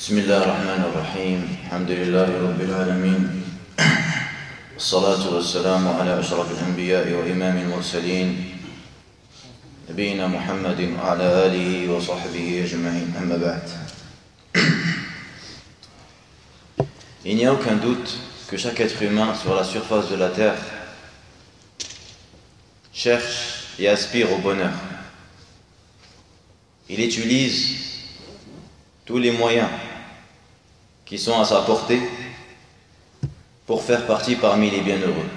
بسم الله الرحمن الرحيم الحمد لله رب العالمين والصلاة والسلام على أشرف الأنبياء وإمام المرسلين نبينا محمد وعلى آله وصحبه أجمعين أما بعد. Il n'y a aucun doute que chaque être humain sur la surface de la terre cherche et aspire au bonheur. Il utilise tous les moyens qui sont à sa portée pour faire partie parmi les bienheureux.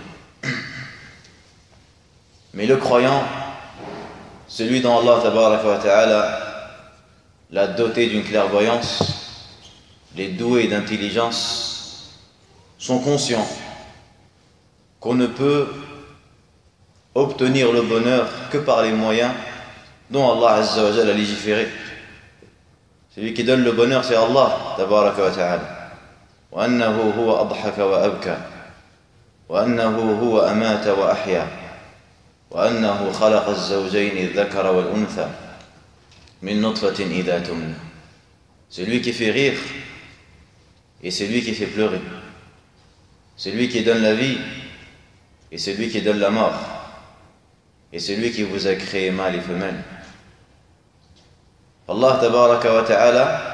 Mais le croyant, celui dont Allah tabaraka wa ta'ala l'a doté d'une clairvoyance, les doués d'intelligence, sont conscients qu'on ne peut obtenir le bonheur que par les moyens dont Allah azza wa jalla a légiféré. Celui qui donne le bonheur, c'est Allah tabaraka wa ta'ala. وأنه هو أضحك وأبكى وأنه هو أمات وأحيا وأنه خلق الزوجين الذكر والأنثى من نطفة إذا تمنى. C'est lui qui fait rire et c'est lui qui fait pleurer. C'est lui qui donne la vie et c'est lui qui donne la mort. Et c'est lui qui vous a créé mâle et femelle. Allah tabaraka wa ta'ala,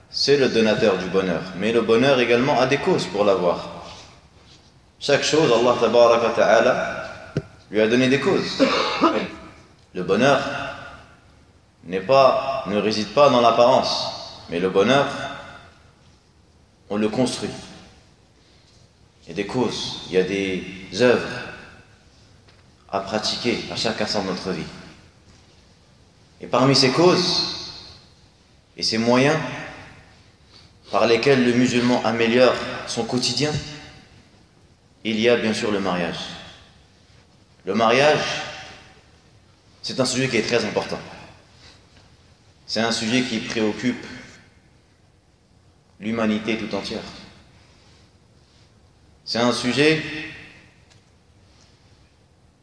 c'est le donateur du bonheur. Mais le bonheur également a des causes pour l'avoir. Chaque chose, Allah tabaraka wa ta'ala lui a donné des causes. Le bonheur ne réside pas dans l'apparence, mais le bonheur, on le construit. Il y a des causes, il y a des œuvres à pratiquer à chaque instant de notre vie. Et parmi ces causes et ces moyens par lesquels le musulman améliore son quotidien, il y a bien sûr le mariage. Le mariage, c'est un sujet qui est très important. C'est un sujet qui préoccupe l'humanité tout entière. C'est un sujet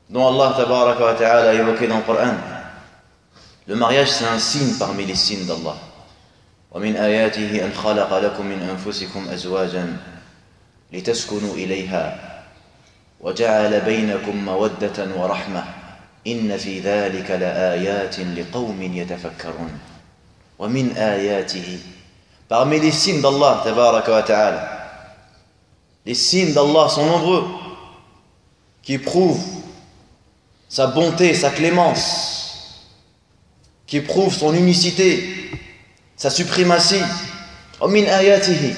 dont Allah tabaraka wa ta'ala a évoqué dans le Coran. Le mariage, c'est un signe parmi les signes d'Allah. ومن آياته أن خلق لكم من أنفسكم أزواجا لتسكنوا إليها وجعل بينكم مودة ورحمة إن في ذلك لآيات لقوم يتفكرون. ومن آياته, parmi les signes d'Allah tabaraka wa ta'ala, les signes d'Allah sont nombreux qui prouvent sa bonté, sa clémence, qui prouvent son unicité, sa suprématie. وَمِنْ آيَاتِهِ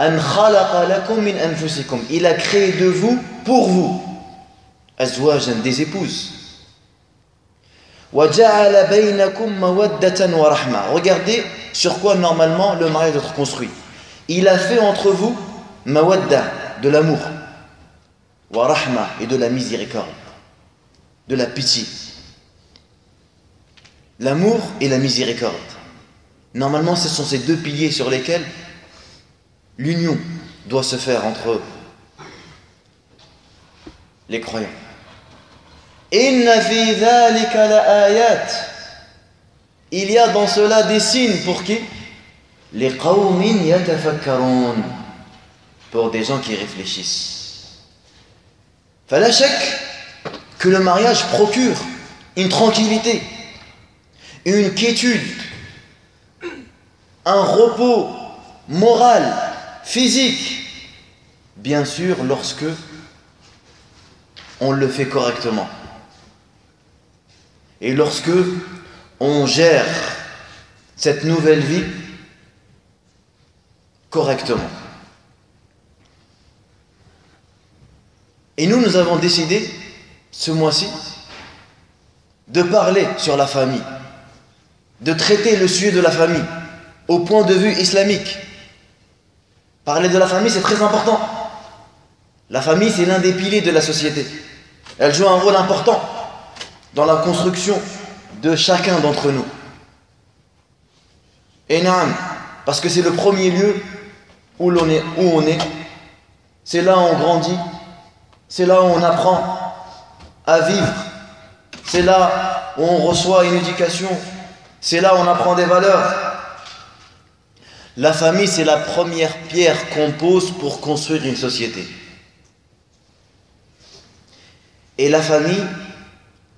أَنْ خَلَقَ لَكُمْ مِنْ أَنفُسِكُمْ. Il a créé de vous, pour vous, أزواجا, des épouses. وَجَعَلَ بَيْنَكُمْ مَوَدَّةً وَرَحْمَةً. Regardez sur quoi normalement le mariage doit être construit. Il a fait entre vous mawadda, de l'amour, wa rahma, et de la miséricorde, de la pitié. L'amour et la miséricorde. Normalement, ce sont ces deux piliers sur lesquels l'union doit se faire entre les croyants. Inna fi dhalika la ayat. Il y a dans cela des signes pour qui? Les qawmin yatafakkarun, pour des gens qui réfléchissent. Fala shak que le mariage procure une tranquillité, une quiétude, un repos moral, physique, bien sûr lorsque on le fait correctement et lorsque on gère cette nouvelle vie correctement. Et nous avons décidé ce mois-ci de parler sur la famille, de traiter le sujet de la famille au point de vue islamique. Parler de la famille, c'est très important. La famille, c'est l'un des piliers de la société. Elle joue un rôle important dans la construction de chacun d'entre nous. Et naam, parce que c'est le premier lieu où on est. C'est là où on grandit. C'est là où on apprend à vivre. C'est là où on reçoit une éducation. C'est là où on apprend des valeurs. La famille, c'est la première pierre qu'on pose pour construire une société. Et la famille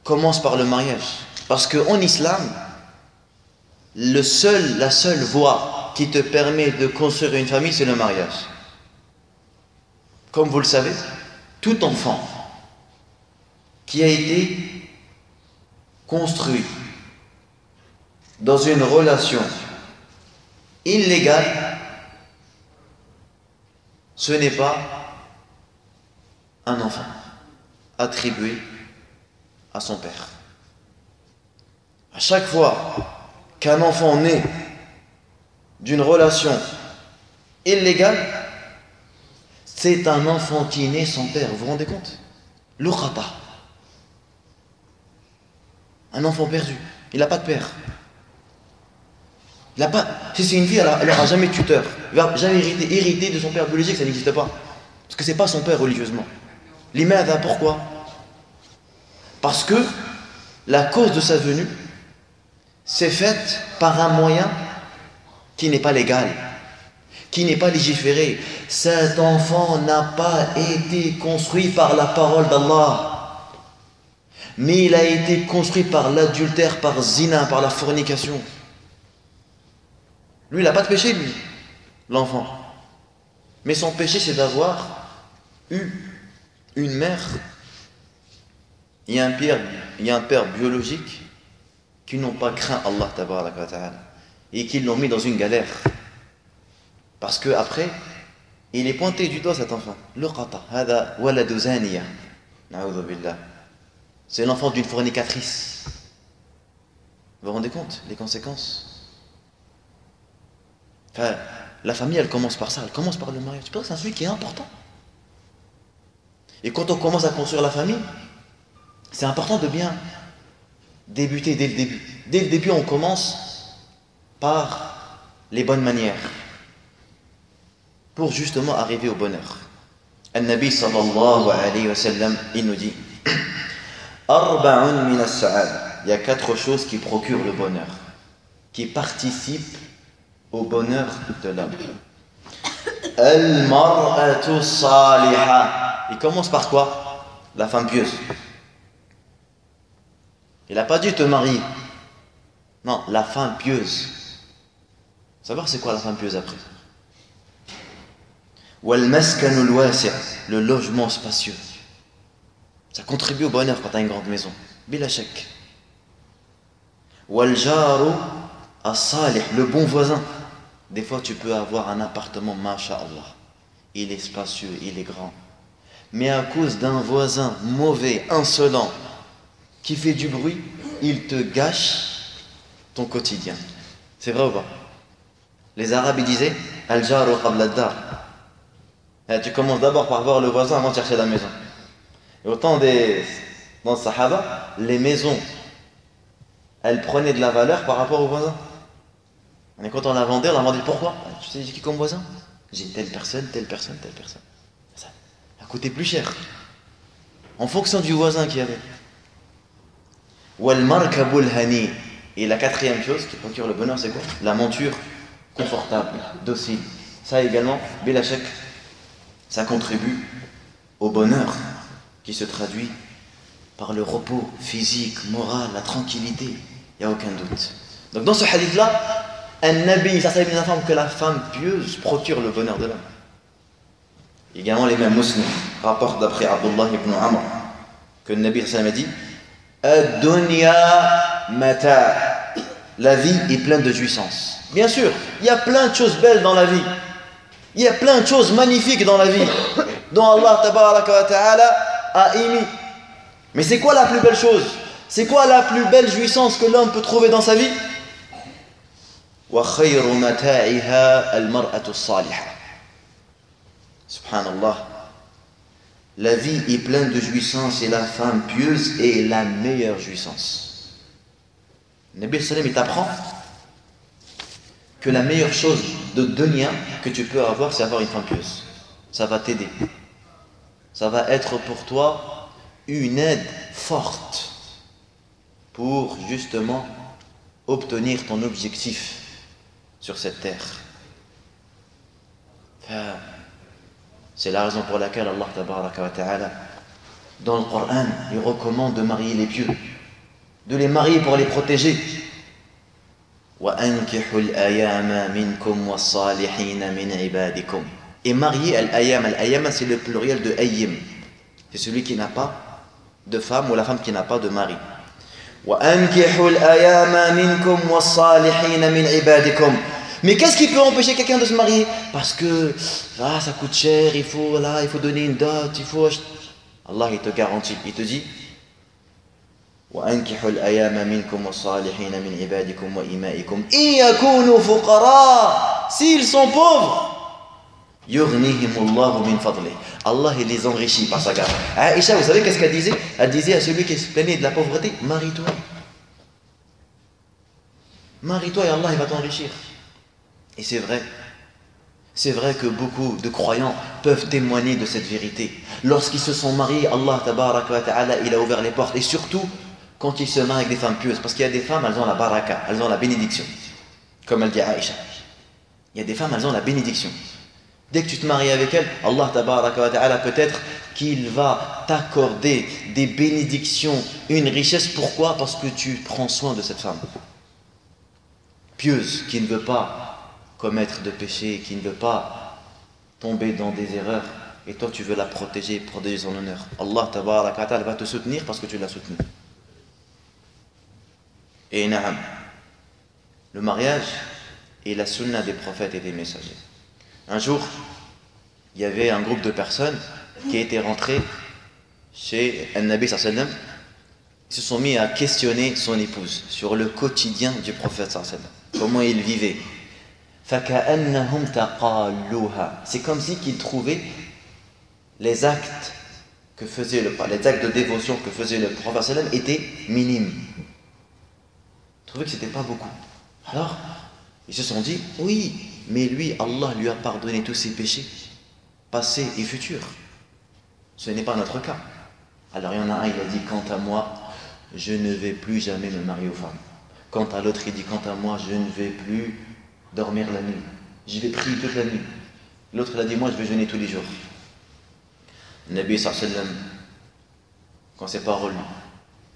commence par le mariage. Parce qu'en islam, la seule voie qui te permet de construire une famille, c'est le mariage. Comme vous le savez, tout enfant qui a été construit dans une relation illégale, ce n'est pas un enfant attribué à son père. À chaque fois qu'un enfant naît d'une relation illégale, c'est un enfant qui naît sans père. Vous vous rendez compte? L'uqata. Un enfant perdu. Il n'a pas de père. Il n'a pas. Si c'est une fille, elle n'aura jamais de tuteur. Elle ne va jamais hériter de son père biologique, ça n'existe pas. Parce que ce n'est pas son père religieusement. Limadha, pourquoi? Parce que la cause de sa venue s'est faite par un moyen qui n'est pas légal, qui n'est pas légiféré. Cet enfant n'a pas été construit par la parole d'Allah, mais il a été construit par l'adultère, par zina, par la fornication. Lui, il n'a pas de péché, lui, l'enfant. Mais son péché, c'est d'avoir eu une mère et un père biologique qui n'ont pas craint Allah tabaraka wa ta'ala et qui l'ont mis dans une galère. Parce que après, il est pointé du doigt, cet enfant. Luqata, hada waladu zaniya. Na'udhu billah. C'est l'enfant d'une fornicatrice. Vous vous rendez compte les conséquences? Enfin, la famille, elle commence par ça, elle commence par le mariage. C'est un sujet qui est important. Et quand on commence à construire la famille, c'est important de bien débuter dès le début. Dès le début, on commence par les bonnes manières pour justement arriver au bonheur. Al-Nabi sallallahu alayhi wa sallam, il nous dit Arba'un min as-sa'ada. Il y a 4 choses qui procurent le bonheur, qui participent au bonheur de l'homme. Al-mar'atu salihah. Il commence par quoi? La femme pieuse. Il n'a pas dit te marier. Non, la femme pieuse. Savoir c'est quoi la femme pieuse après? Wal maskanul wasi', le logement spacieux. Ça contribue au bonheur quand tu as une grande maison. Bila shak. Wal jaru as-salih, le bon voisin. Des fois tu peux avoir un appartement, masha'Allah. Il est spacieux, il est grand. Mais à cause d'un voisin mauvais, insolent, qui fait du bruit, il te gâche ton quotidien. C'est vrai ou pas? Les Arabes ils disaient Al-jaru qabla ad-dar. Tu commences d'abord par voir le voisin avant de chercher la maison. Et autant dans le Sahaba, les maisons, elles prenaient de la valeur par rapport aux voisins. Et quand on la vendait pourquoi? Tu sais qui comme voisin? J'ai telle personne, telle personne, telle personne. Ça a coûté plus cher. En fonction du voisin qu'il y avait. Wal markabul hani. Et la 4e chose qui procure le bonheur, c'est quoi? La monture confortable, docile. Ça également, bila shak, ça contribue au bonheur qui se traduit par le repos physique, moral, la tranquillité. Il n'y a aucun doute. Donc dans ce hadith-là, un-Nabi, ça nous informe que la femme pieuse procure le bonheur de l'homme. Également les mêmes musulmans rapportent d'après Abdullah ibn Amr que le Nabi a dit Ad-dunya mata. La vie est pleine de jouissances. Bien sûr, il y a plein de choses belles dans la vie. Il y a plein de choses magnifiques dans la vie dont Allah tabaraka wa ta'ala a émis. Mais c'est quoi la plus belle chose? C'est quoi la plus belle jouissance que l'homme peut trouver dans sa vie? Wa khayru mata'iha al-mar'atu as-salihah. Subhanallah. La vie est pleine de jouissance et la femme pieuse est la meilleure jouissance. Nabi sallam il t'apprend que la meilleure chose de dunya que tu peux avoir, c'est avoir une femme pieuse. Ça va t'aider. Ça va être pour toi une aide forte pour justement obtenir ton objectif sur cette terre. C'est la raison pour laquelle Allah tabaraka wa ta'ala, dans le Coran, il recommande de marier les pieux, de les marier pour les protéger. وَأَنْكِحُوا الْأَيَامَ مِنْكُمْ وَالصَّالِحِينَ مِنْ عِبَادِكُمْ. Et marier al-ayam. Al-ayam, c'est le pluriel de ayyim. C'est celui qui n'a pas de femme ou la femme qui n'a pas de mari. وَأَنْكِحُوا الْأَيَامَ مِنْكُمْ وَالصَّالِحِينَ مِنْ عِبَادِكُمْ. Mais qu'est-ce qui peut empêcher quelqu'un de se marier? Parce que ça coûte cher, il faut donner une dot, il faut acheter. Allah il te garantit, il te dit وَأَنْكِحُوا الْأَيَامَ مِنْكُمْ وَالصَّالِحِينَ مِنْ عِبَادِكُمْ وَإِمَائِكُمْ إِنْ يَكُونُوا فُقَرَاءَ. S'ils sont pauvres, يُغْنِهِمُ اللَّهُ مِنْ فَضْلِهِ. Allah il les enrichit par sa grâce. Aïcha, vous savez qu'est-ce qu'elle disait? Elle disait à celui qui se plaignait de la pauvreté, marie-toi. Marie-toi et Allah il va t'enrichir. Et c'est vrai. C'est vrai que beaucoup de croyants peuvent témoigner de cette vérité. Lorsqu'ils se sont mariés, Allah tabaraka wa ta'ala, il a ouvert les portes. Et surtout, quand ils se marient avec des femmes pieuses. Parce qu'il y a des femmes, elles ont la baraka, elles ont la bénédiction. Comme elle dit Aïcha. Il y a des femmes, elles ont la bénédiction. Dès que tu te maries avec elles, Allah tabaraka wa ta'ala, peut-être qu'il va t'accorder des bénédictions, une richesse. Pourquoi? Parce que tu prends soin de cette femme pieuse, qui ne veut pas commettre de péché, qui ne veut pas tomber dans des erreurs, et toi tu veux la protéger, protéger son honneur. Allah tabaraka wa ta'ala va te soutenir parce que tu l'as soutenu. Et na'am, le mariage est la sunna des prophètes et des messagers. Un jour, il y avait un groupe de personnes qui étaient rentrés chez An-Nabi sallallahu alayhi wa sallam. Ils se sont mis à questionner son épouse sur le quotidien du prophète sallallahu alayhi wa sallam, comment il vivait. C'est comme si qu'ils trouvaient les actes que faisait les actes de dévotion que faisait le prophète sallam étaient minimes. Ils trouvaient que c'était pas beaucoup. Alors, ils se sont dit, oui, mais lui, Allah lui a pardonné tous ses péchés, passés et futurs. Ce n'est pas notre cas. Alors il y en a un, il a dit, quant à moi, je ne vais plus jamais me marier aux femmes. Quant à l'autre, il dit, quant à moi, je ne vais plus dormir la nuit. Je vais prier toute la nuit. L'autre, il a dit, moi, je vais jeûner tous les jours. Le Nabi sallallahu alayhi wa sallam, quand ces paroles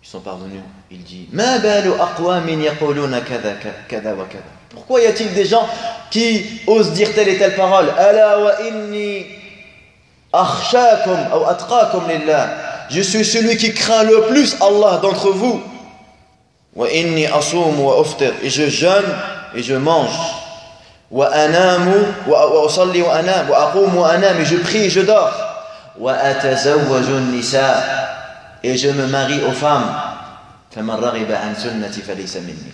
ils sont parvenus, il dit, Ma balu aqwamin yaquluna kadha kadha wa kadha. Pourquoi y a-t-il des gens qui osent dire telle et telle parole? Ala wa inni akhshakum ou atqakum lillah. Je suis celui qui craint le plus Allah d'entre vous. Wa inni asum wa uftir. Et je jeûne et je mange. Wa anamu wa usalli wa anam wa aqum wa anam. Et je prie et je dors. Wa atazawwaju an-nisa. Et je me marie aux femmes. Faman raghiba an sunnati falaysa minni.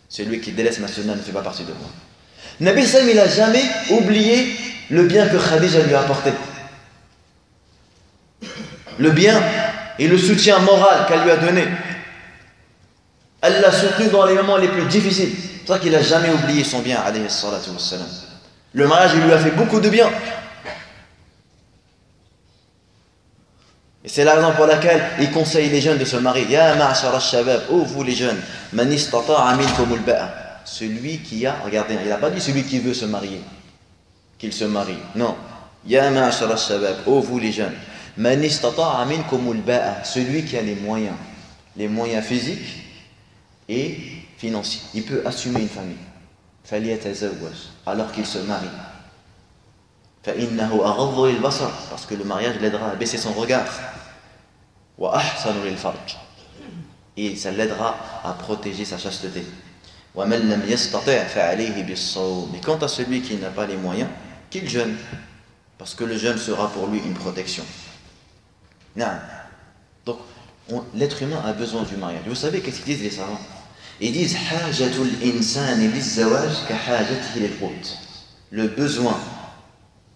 Celui qui délaisse ma sunna ne fait pas partie de moi. Nabi sallam, il n'a jamais oublié le bien que Khadija lui a apporté. Le bien et le soutien moral qu'elle lui a donné. Elle l'a soutenu dans les moments les plus difficiles. C'est pour ça qu'il n'a jamais oublié son bien, alayhi salatu wassalam. Le mariage, il lui a fait beaucoup de bien. Et c'est la raison pour laquelle il conseille les jeunes de se marier. Ya ma'ashara al-shabab, oh vous les jeunes, man istata'a minkum al-ba'a. Celui qui a, regardez, il n'a pas dit celui qui veut se marier, qu'il se marie. Non. Ya ma'ashara al-shabab, oh vous les jeunes, man istata'a minkum al-ba'a. Celui qui a les moyens physiques et financiers. Il peut assumer une famille. Falyatazawwaj, alors qu'il se marie. فإنه أغض للبصر, parce que le mariage l'aidera à baisser son regard. وأحسن للفرج, et ça l'aidera à protéger sa chasteté. ومن لم يستطع فعليه بالصوم. Et quant à celui qui n'a pas les moyens, qu'il jeûne, parce que le jeûne sera pour lui une protection. Non. Donc l'être humain a besoin du mariage. Vous savez qu'est-ce qu'ils disent les savants? Ils disent حاجة الإنسان للزواج كحاجته للقوت. Le besoin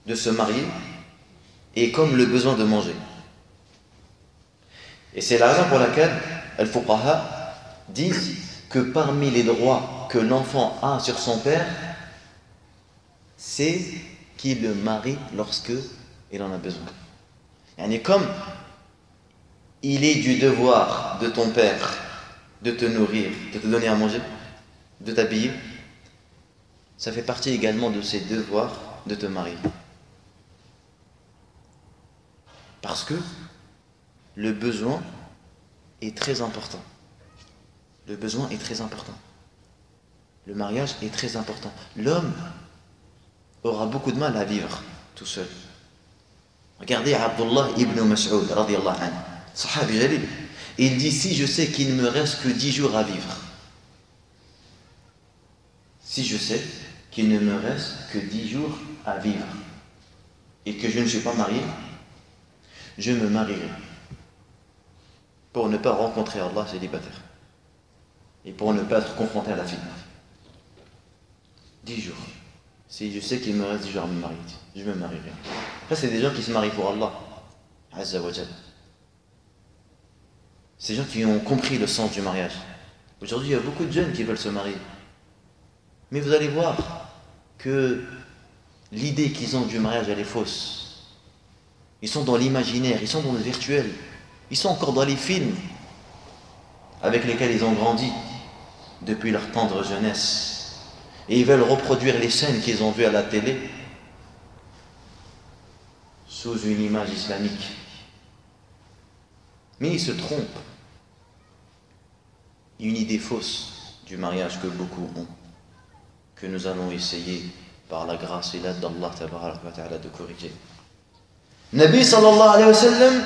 de se marier est comme le besoin de manger. Et c'est la raison pour laquelle Al-Fuqaha disent que parmi les droits que l'enfant a sur son père, c'est qu'il le marie lorsque il en a besoin. Et comme il est du devoir de ton père de te nourrir, de te donner à manger, de t'habiller, ça fait partie également de ses devoirs de te marier. Parce que le besoin est très important. Le besoin est très important. Le mariage est très important. L'homme aura beaucoup de mal à vivre tout seul. Regardez Abdullah ibn Mas'ud, radiyallahu anhu, sahabi jalil. Il dit, si je sais qu'il ne me reste que 10 jours à vivre, si je sais qu'il ne me reste que 10 jours à vivre, et que je ne suis pas marié, je me marierai, pour ne pas rencontrer Allah célibataire, et pour ne pas être confronté à la fitna. 10 jours. Si je sais qu'il me reste 10 jours à me marier, je me marierai. Après, c'est des gens qui se marient pour Allah, Azza wa Jal. Ces gens qui ont compris le sens du mariage. Aujourd'hui, il y a beaucoup de jeunes qui veulent se marier. Mais vous allez voir que l'idée qu'ils ont du mariage, elle est fausse. Ils sont dans l'imaginaire, ils sont dans le virtuel. Ils sont encore dans les films avec lesquels ils ont grandi depuis leur tendre jeunesse. Et ils veulent reproduire les scènes qu'ils ont vues à la télé sous une image islamique. Mais ils se trompent. Une idée fausse du mariage que beaucoup ont, que nous allons essayer par la grâce et l'aide d'Allah tabaraka wa ta'ala de corriger. Nabi sallallahu alayhi wa sallam,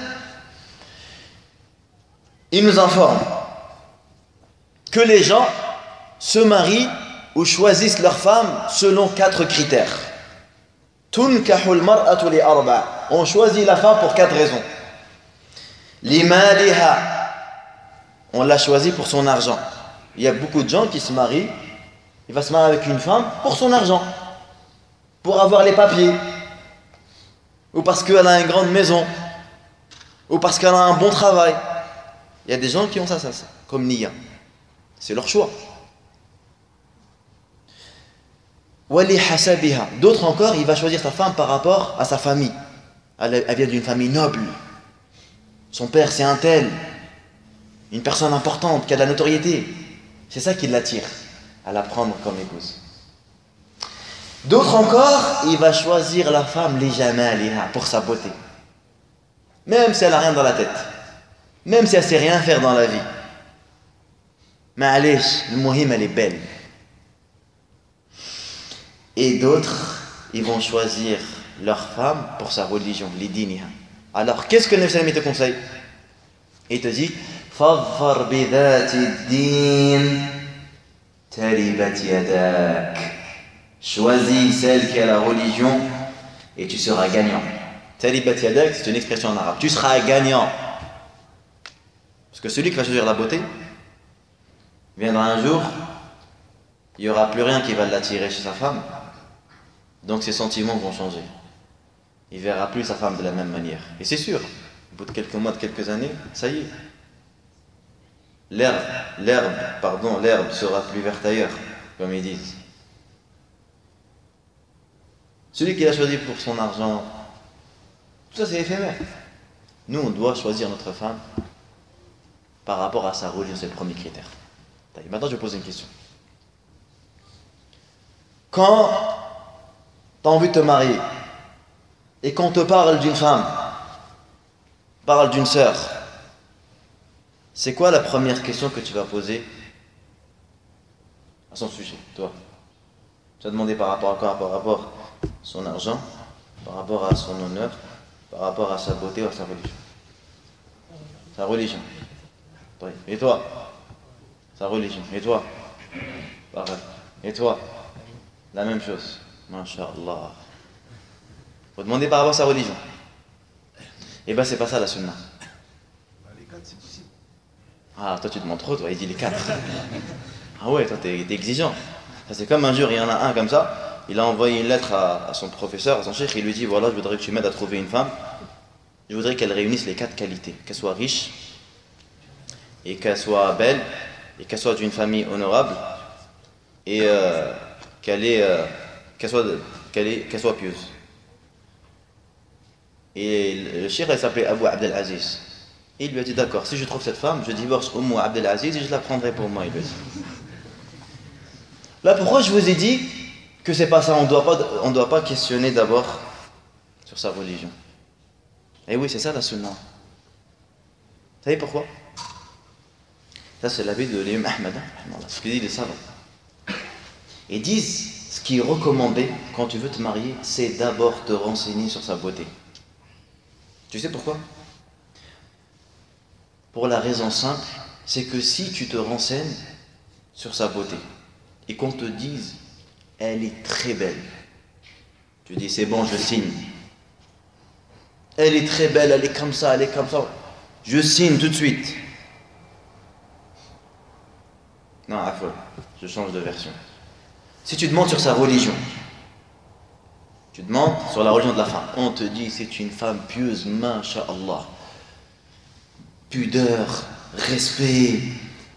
il nous informe que les gens se marient ou choisissent leur femme selon 4 critères. Tunkahul mar'atu li arba'. On choisit la femme pour 4 raisons. Limaliha. On l'a choisi pour son argent. Il y a beaucoup de gens qui se marient, il va se marier avec une femme pour son argent, pour avoir les papiers, ou parce qu'elle a une grande maison, ou parce qu'elle a un bon travail. Il y a des gens qui ont ça, comme Nia. C'est leur choix. D'autres encore, il va choisir sa femme par rapport à sa famille. Elle vient d'une famille noble. Son père, c'est un tel. Une personne importante, qui a de la notoriété. C'est ça qui l'attire à la prendre comme épouse. D'autres encore, il va choisir la femme li jamaliha, pour sa beauté. Même si elle n'a rien dans la tête. Même si elle ne sait rien faire dans la vie. Mais allez, le muhim, elle est belle. Et d'autres, ils vont choisir leur femme pour sa religion, li diniha. Alors, qu'est-ce que le Nabi te conseille? Il te dit, فَظْفَرْ بِذَاتِ الدِّينِ تَرِبَتْ يَدَاكَ. Choisis celle qui a la religion et tu seras gagnant. Taribat yadak, c'est une expression en arabe. Tu seras gagnant. Parce que celui qui va choisir la beauté, viendra un jour, il n'y aura plus rien qui va l'attirer chez sa femme. Donc ses sentiments vont changer. Il ne verra plus sa femme de la même manière. Et c'est sûr, au bout de quelques mois, de quelques années, ça y est. L'herbe sera plus verte ailleurs, comme ils disent. Celui qui l'a choisi pour son argent, tout ça c'est éphémère. Nous, on doit choisir notre femme par rapport à sa religion, c'est le premier critère. Maintenant, je vais poser une question. Quand tu as envie de te marier et qu'on te parle d'une femme, parle d'une sœur, c'est quoi la première question que tu vas poser à son sujet, toi? Tu vas demander par rapport à quoi? Par rapport à son argent, par rapport à son honneur, par rapport à sa beauté ou à sa religion? Sa religion. Et toi? Sa religion. Et toi? Pareil. Et toi? La même chose. Masha'Allah. Faut demander par rapport à sa religion. Et ben c'est pas ça la sunna. Les 4 c'est possible. Ah, toi tu demandes trop, toi, il dit les 4. Ah ouais, toi t'es exigeant. Ça c'est comme un jour, il y en a un comme ça, il a envoyé une lettre à son professeur, à son cheikh, il lui dit voilà, je voudrais que tu m'aides à trouver une femme. Je voudrais qu'elle réunisse les 4 qualités, qu'elle soit riche, et qu'elle soit belle, et qu'elle soit d'une famille honorable, et qu'elle soit pieuse. Et le cheikh, elle s'appelait Abu Abdelaziz. Et il lui a dit d'accord, si je trouve cette femme, je divorce Umm Abdelaziz et je la prendrai pour moi, il lui a dit. Là, pourquoi je vous ai dit que c'est pas ça, on doit pas questionner d'abord sur sa religion. Et oui, c'est ça la sunna. Vous savez pourquoi? Ça, c'est l'avis de l'imam Ahmad, ce que disent les savants. Ils disent, ce qui est recommandé quand tu veux te marier, c'est d'abord te renseigner sur sa beauté. Tu sais pourquoi? Pour la raison simple, c'est que si tu te renseignes sur sa beauté, et qu'on te dise, elle est très belle, tu dis, c'est bon, je signe. Elle est très belle, elle est comme ça, je signe tout de suite. Non, affreux, je change de version. Si tu demandes sur sa religion, tu demandes sur la religion de la femme, on te dit c'est une femme pieuse, masha'Allah, pudeur, respect,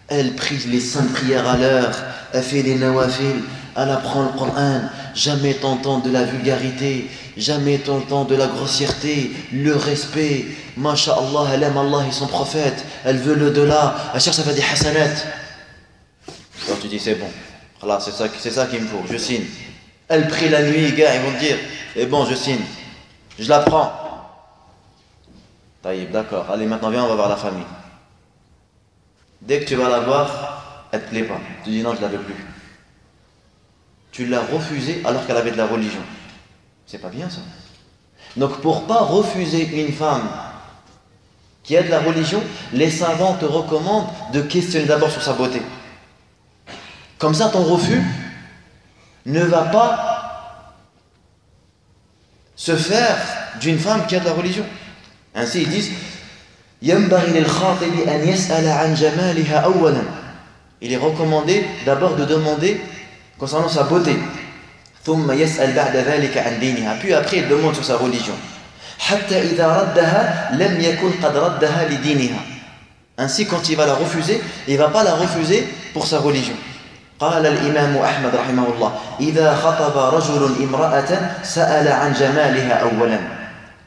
elle prie les 5 prières à l'heure, elle fait les nawafil, elle apprend le Coran, jamais t'entends de la vulgarité, jamais t'entends de la grossièreté, le respect, masha'Allah, elle aime Allah et son prophète, elle veut l'au-delà, elle cherche à faire des hasanat. Quand tu dis c'est bon, voilà, c'est ça qu'il me faut, je signe. Elle prie la nuit, gars, ils vont te dire, c'est bon, je signe, je la prends. Taïb, d'accord, allez, maintenant viens, on va voir la famille. Dès que tu vas la voir, elle te plaît pas. Tu dis non, je la veux plus. Tu l'as refusée alors qu'elle avait de la religion. C'est pas bien ça. Donc pour pas refuser une femme qui a de la religion, les savants te recommandent de questionner d'abord sur sa beauté. Comme ça, ton refus ne va pas se faire d'une femme qui a de la religion. Ainsi, ils disent il est recommandé d'abord de demander concernant sa beauté. Puis après, il demande sur sa religion. Ainsi, quand il va la refuser, il ne va pas la refuser pour sa religion. قال الإمام أحمد رحمه الله إذا خطب رجل امرأة سأل عن جمالها أولا.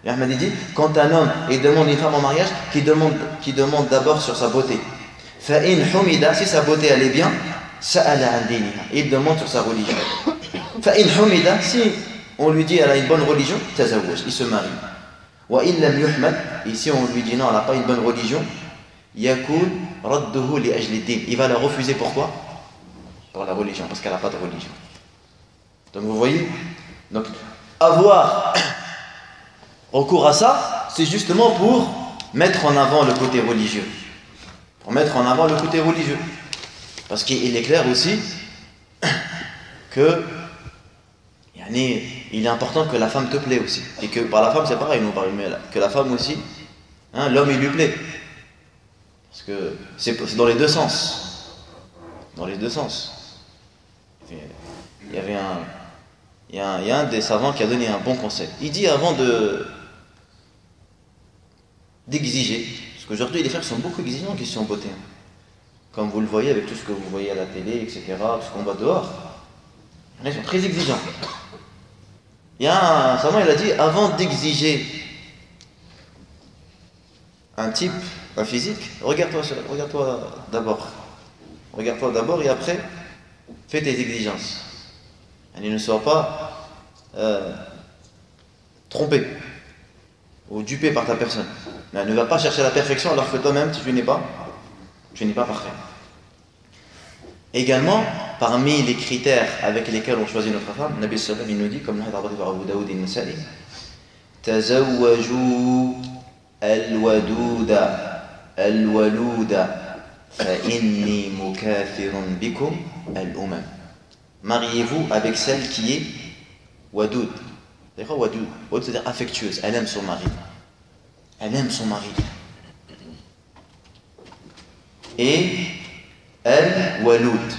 Ahmad dit, quand un homme il demande une femme en mariage, qui demande d'abord sur sa beauté. فإن حمد, si sa beauté elle est bien, سأل عن دينها, il demande sur sa religion. فإن حمد, si on lui dit elle a une bonne religion, تزوج, il se marie. وإن لم يحمد, et si on lui dit non, elle n'a pas une bonne religion, يكون رده لأجل الدين, il va la refuser. Pourquoi? Pour la religion, parce qu'elle n'a pas de religion. Donc vous voyez, donc avoir recours à ça, c'est justement pour mettre en avant le côté religieux. Pour mettre en avant le côté religieux. Parce qu'il est clair aussi que il est important que la femme te plaît aussi. Et que par la femme c'est pareil, nous parlons, mais que la femme aussi, hein, l'homme il lui plaît. Parce que c'est dans les deux sens. Dans les deux sens. Il y a un des savants qui a donné un bon conseil. Il dit avant d'exiger, parce qu'aujourd'hui les frères sont beaucoup exigeants en question beauté. Comme vous le voyez avec tout ce que vous voyez à la télé, etc., tout ce qu'on voit dehors, ils sont très exigeants. Il y a un savant, il a dit, avant d'exiger un type, un physique, regarde-toi d'abord. Regarde-toi d'abord et après, fais tes exigences. Et ne sois pas trompé ou dupé par ta personne. Mais ne va pas chercher la perfection alors que toi-même tu n'es pas parfait. Également, parmi les critères avec lesquels on choisit notre femme, Nabi sallallahu alayhi wa sallam nous dit, comme le hadith par Abu Daoud et Nasa'i, Tazawwaju al-waduda al-waluda fa inni mukathirun bikum al-umam. Mariez-vous avec celle qui est wadoud. C'est quoi wadoud? Wadoud, c'est-à-dire affectueuse. Elle aime son mari. Elle aime son mari. Et elle, waloud,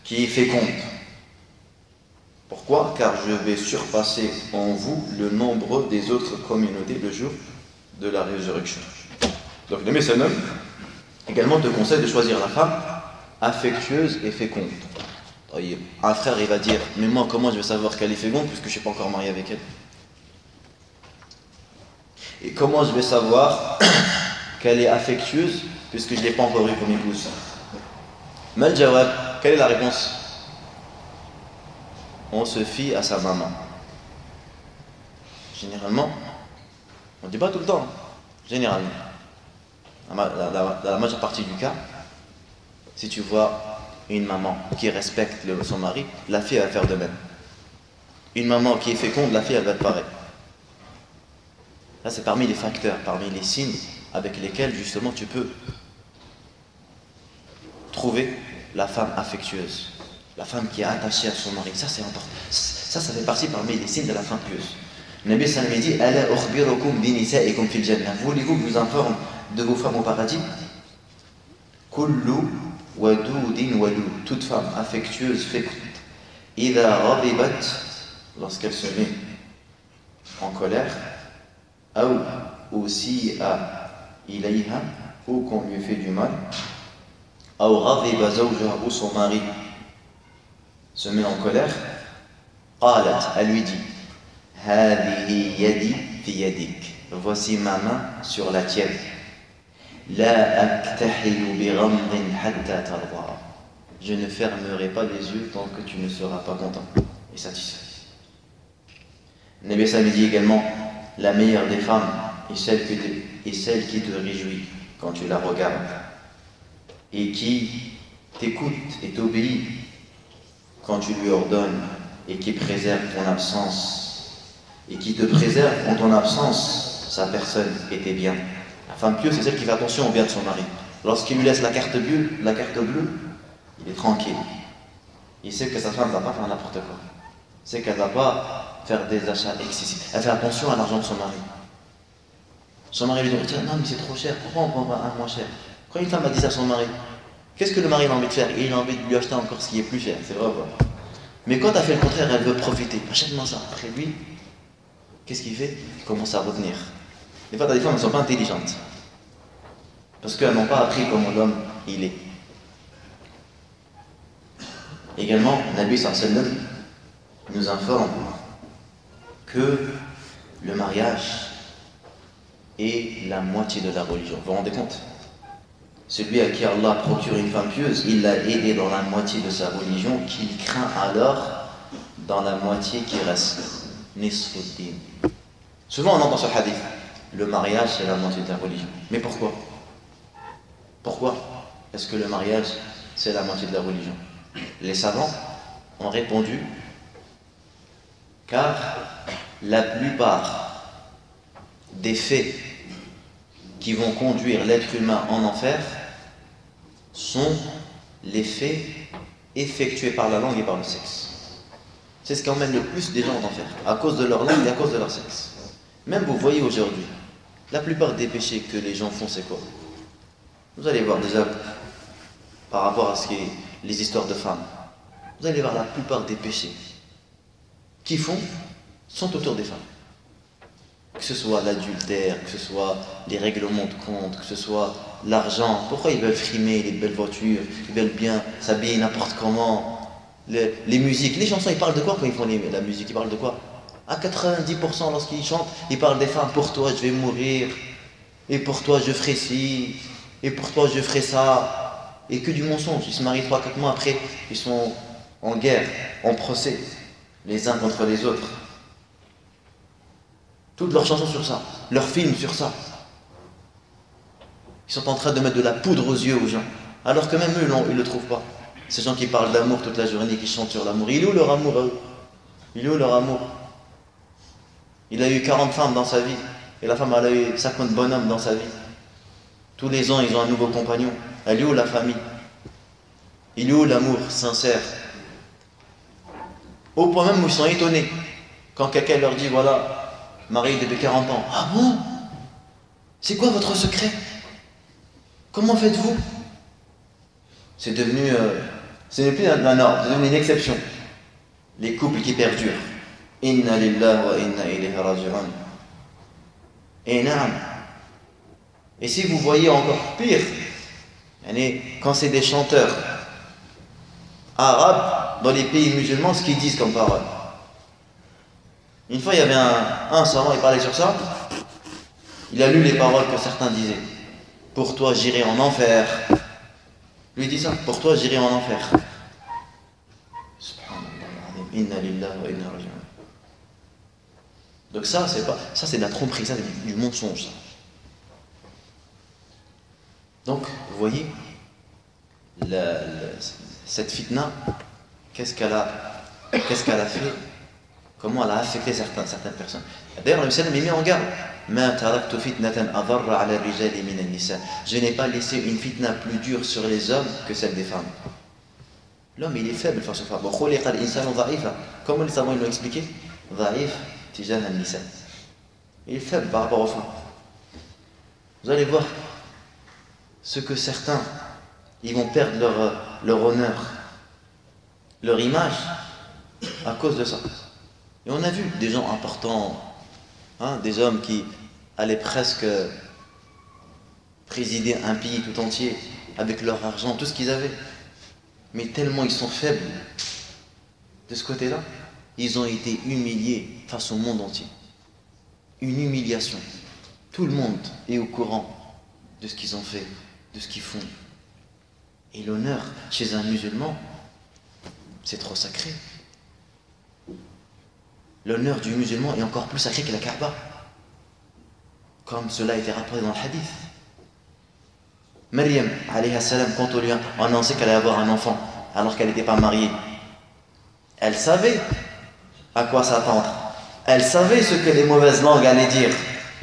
qui est féconde. Pourquoi? Car je vais surpasser en vous le nombre des autres communautés le jour de la résurrection. Donc le Messalem également te conseille de choisir la femme affectueuse et féconde. Un frère il va dire, mais moi comment je vais savoir qu'elle est féconde puisque je ne suis pas encore marié avec elle? Et comment je vais savoir qu'elle est affectueuse puisque je ne l'ai pas encore eu comme épouse? Mal jawab, quelle est la réponse? On se fie à sa maman. Généralement, on ne dit pas tout le temps. Généralement. Dans la majeure partie du cas, si tu vois une maman qui respecte son mari, la fille va faire de même. Une maman qui est féconde, la fille elle va être pareille. Là, c'est parmi les facteurs, parmi les signes avec lesquels justement tu peux trouver la femme affectueuse, la femme qui est attachée à son mari. Ça, c'est important. Ça fait partie parmi les signes de la femme pieuse. Le Nabi sallallahu alayhi wa sallam dit: Ala ukhbirukum bi nisa'ikum fil jannah. Voulez-vous que je vous informe de vos femmes au paradis? Kullu wadudin walud. Toute femme affectueuse, féconde. Idha ghadibat, lorsqu'elle se met en colère, ou aussi à ilayha, ou qu'on lui fait du mal, ou ghadiba zawjaha, ou son mari se met en colère, qalat, elle lui dit: Hadihi yadi fi yadik. Voici ma main sur la tienne. La aktahilu bi ghamdin hatta tarda. Je ne fermerai pas les yeux tant que tu ne seras pas content et satisfait. Le Nabi sallallahu dit également: la meilleure des femmes est celle qui te réjouit quand tu la regardes et qui t'écoute et t'obéit quand tu lui ordonnes et qui préserve ton absence et qui te préserve en ton absence sa personne et tes biens. La femme pieuse, c'est celle qui fait attention au bien de son mari. Lorsqu'il lui laisse la carte bleue, il est tranquille. Il sait que sa femme ne va pas faire n'importe quoi. Il sait qu'elle ne va pas faire des achats excessifs. Elle fait attention à l'argent de son mari. Son mari lui dit: non mais c'est trop cher, pourquoi on prend un moins cher? Quand une femme a dit ça à son mari, qu'est-ce que le mari a envie de faire? Il a envie de lui acheter encore ce qui est plus cher, c'est vrai ou pas? Mais quand elle fait le contraire, elle veut profiter. Achète-moi ça. Après lui, qu'est-ce qu'il fait? Il commence à retenir. Des fois, des femmes ne sont pas intelligentes. Parce qu'elles n'ont pas appris comment l'homme il est. Également, Nabi sallallahu alayhi wa sallam nous informe que le mariage est la moitié de la religion. Vous vous rendez compte? Celui à qui Allah procure une femme pieuse, il l'a aidé dans la moitié de sa religion, qu'il craint alors dans la moitié qui reste. Nisfuddin. Souvent on entend ce hadith: le mariage c'est la moitié de la religion. Mais pourquoi? Pourquoi est-ce que le mariage c'est la moitié de la religion? Les savants ont répondu: car la plupart des faits qui vont conduire l'être humain en enfer sont les faits effectués par la langue et par le sexe. C'est ce qui emmène le plus des gens en enfer, à cause de leur langue et à cause de leur sexe. Même vous voyez aujourd'hui, la plupart des péchés que les gens font, c'est quoi? Vous allez voir déjà, par rapport à ce qui est les histoires de femmes, vous allez voir la plupart des péchés qui font sont autour des femmes. Que ce soit l'adultère, que ce soit les règlements de compte, que ce soit l'argent. Pourquoi ils veulent frimer les belles voitures? Ils veulent bien s'habiller n'importe comment. Les musiques, les chansons, ils parlent de quoi quand ils font la musique? Ils parlent de quoi? À 90% lorsqu'ils chantent, ils parlent des femmes. Pour toi je vais mourir, et pour toi je ferai ci, et pour toi je ferai ça. Et que du mensonge. Ils se marient 3-4 mois après, ils sont en guerre, en procès, les uns contre les autres. Toutes leurs chansons sur ça, leurs films sur ça. Ils sont en train de mettre de la poudre aux yeux aux gens, alors que même eux, ils ne le trouvent pas. Ces gens qui parlent d'amour toute la journée, qui chantent sur l'amour, il est où leur amour à eux? Il est où leur amour? Il a eu 40 femmes dans sa vie, et la femme elle a eu 50 bonhommes dans sa vie. Tous les ans, ils ont un nouveau compagnon. Elle est où la famille? Il est où l'amour sincère? Au point même où ils sont étonnés quand quelqu'un leur dit: voilà, marié depuis 40 ans. Ah bon? C'est quoi votre secret? Comment faites-vous? C'est devenu, ce n'est plus un norme, c'est devenu une exception. Les couples qui perdurent. Inna lillahi wa inna ilayhi raji'un. Et naam. Et si vous voyez encore pire, quand c'est des chanteurs arabes dans les pays musulmans, ce qu'ils disent comme parole. Une fois, il y avait un savant, il parlait sur ça. Il a lu les paroles que certains disaient. Pour toi, j'irai en enfer. Lui dit ça. Pour toi, j'irai en enfer. Subhanallah. Inna lillahi wa inna raji'un. Donc ça, c'est de la tromperie, ça, c'est du mensonge. Ça. Donc, vous voyez, cette fitna, qu'est-ce qu'elle a fait? Comment elle a affecté certaines personnes? D'ailleurs, le sallam est mis en garde. Je n'ai pas laissé une fitna plus dure sur les hommes que celle des femmes. L'homme, il est faible face aux femmes. Comment les savants l'ont expliqué? Il est faible par rapport aux femmes. Vous allez voir ce que certains, ils vont perdre leur honneur, leur image à cause de ça. Et on a vu des gens importants, des hommes qui allaient presque présider un pays tout entier avec leur argent, tout ce qu'ils avaient. Mais tellement ils sont faibles de ce côté-là, ils ont été humiliés face au monde entier. Une humiliation. Tout le monde est au courant de ce qu'ils ont fait, de ce qu'ils font. Et l'honneur chez un musulman, c'est trop sacré. L'honneur du musulman est encore plus sacré que la Kaaba, comme cela a été rapporté dans le hadith. Maryam, alayhi salam, quand on lui a annoncé qu'elle allait avoir un enfant, alors qu'elle n'était pas mariée, elle savait à quoi s'attendre. Elle savait ce que les mauvaises langues allaient dire.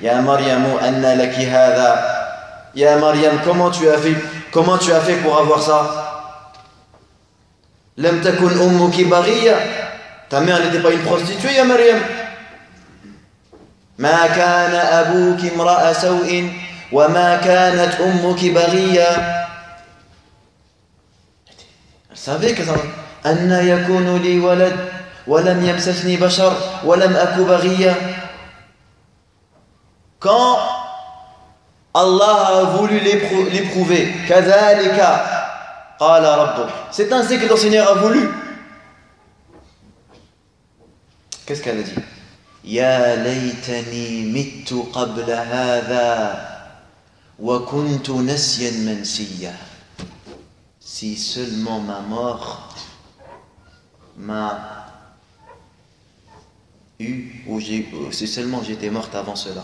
Ya Maryamu, anna laki hadha. Ya Maryam, comment tu as fait pour avoir ça? Lam takun ummuki baghiya. Ta mère n'était pas une prostituée, ya Maryam. Ma kana abuki imra'a saw'in. وما كانت أمك بغيا. Elle savait que ça أن يكون لي ولد ولم يمسسني بشر ولم أك بغيا. Quand Allah a voulu l'éprouver, كذلك قال ربك, c'est ainsi que ton Seigneur a voulu. Qu'est-ce qu'elle a dit? يا ليتني مت قبل هذا وَكُنْتُ نَسْيًا مَنْسِيًّا. Si seulement ma mort m'a eu, ou si seulement j'étais morte avant cela.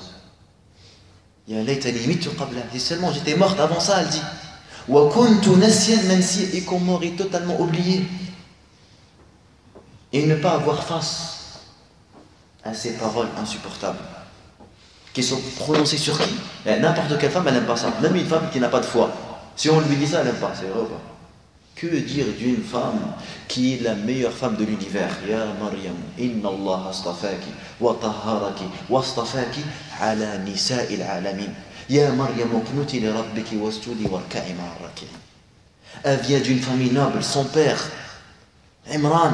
Ya laytani mitu qabla. Si seulement j'étais morte avant ça, elle dit. وَكُنْتُ نَسْيًا مَنْسِيًّا. Et qu'on m'aurait totalement oublié. Et ne pas avoir face à ces paroles insupportables qui sont prononcées sur qui? N'importe quelle femme, elle n'aime pas ça. Même une femme qui n'a pas de foi. Si on lui dit ça, elle n'aime pas. C'est vrai ou pas? Que dire d'une femme qui est la meilleure femme de l'univers? Ya Maryam, inna Allah astafaki, wa tahharaki, wa astafaki ala nisa'il alamin. Ya Maryam, uknuti li rabbiki wasjudi warka'i ma'a raki'in. Elle vient d'une famille noble. Son père, Imran.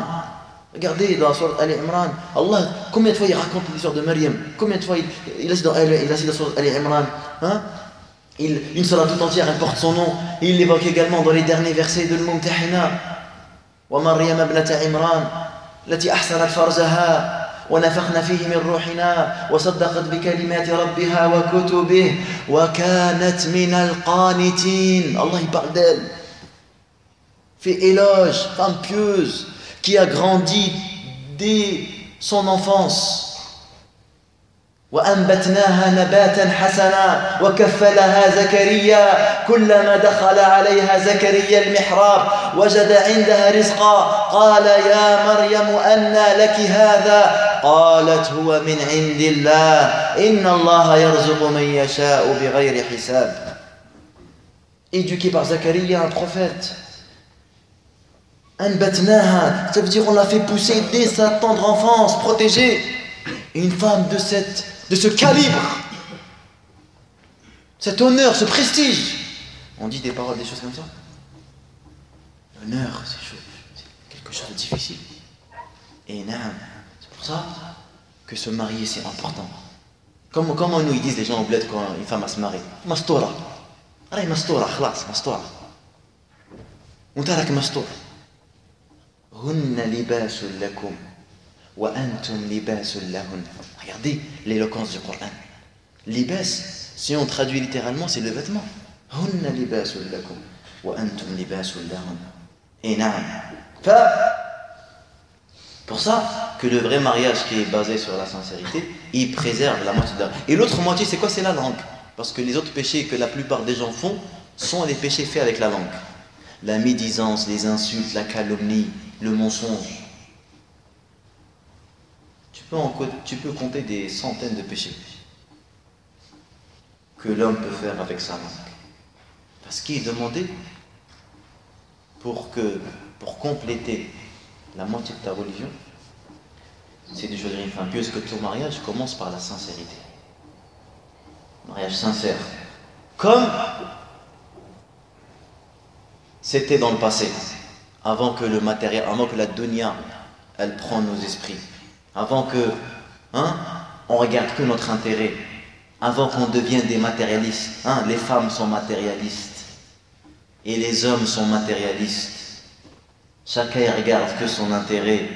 Regardez dans la sourate Al-Imran, Allah, combien de fois il raconte l'histoire de Maryam? Combien de fois il a dit dans la sourate Al-Imran, une sourate tout entière, elle porte son nom. Il l'évoque également dans les derniers versets de Al-Mumtahina. Wa Maryam ibnata Imran, lati ahsanat farjaha, wa nafakhna fihi min ruhina, wa saddaqat bi kalimati rabbiha wa kutubihi, wa kanat min al-qanitin. Allah, il parle d'elle. Fait éloge, femme pieuse, qui a grandi dès son enfance. وأنبتناها نباتا حسنا وكفلها زكريا كلما دخل عليها زكريا المحراب وجد عندها رزقا قال يا مريم أنى لك هذا قالت هو من عند الله إن الله يرزق من يشاء بغير حساب. Éduqué par Zacharia, un prophète. Anbatnaha, ça veut dire on l'a fait pousser dès sa tendre enfance, protégée. Et une femme de ce calibre, cet honneur, ce prestige. On dit des paroles, des choses comme ça. L'honneur, c'est quelque chose de difficile. Et c'est pour ça que se marier, c'est important. Comment nous ils disent les gens au bled quand une femme va se marier? Mastoura. Allez, mastoura, khlas, mastoura. Untarak mastoura. Hunna libasul lakum wa antum libasul lahun. Regardez l'éloquence du Coran. Libas, si on traduit littéralement, c'est le vêtement. Hunna libasul lakum wa antum libasul lahun. Et naam. Pour ça que le vrai mariage qui est basé sur la sincérité, il préserve la moitié de la... Et l'autre moitié, c'est quoi? C'est la langue. Parce que les autres péchés que la plupart des gens font, sont les péchés faits avec la langue. La médisance, les insultes, la calomnie, le mensonge. Tu peux compter des centaines de péchés que l'homme peut faire avec sa langue. Parce qu'il est demandé pour compléter la moitié de ta religion, c'est de choisir une femme pieuse, que ton mariage commence par la sincérité. Mariage sincère. Comme c'était dans le passé, avant que le matériel, avant que la dunya, elle prend nos esprits, avant que, on regarde que notre intérêt, avant qu'on devienne des matérialistes. Les femmes sont matérialistes et les hommes sont matérialistes. Chacun regarde que son intérêt.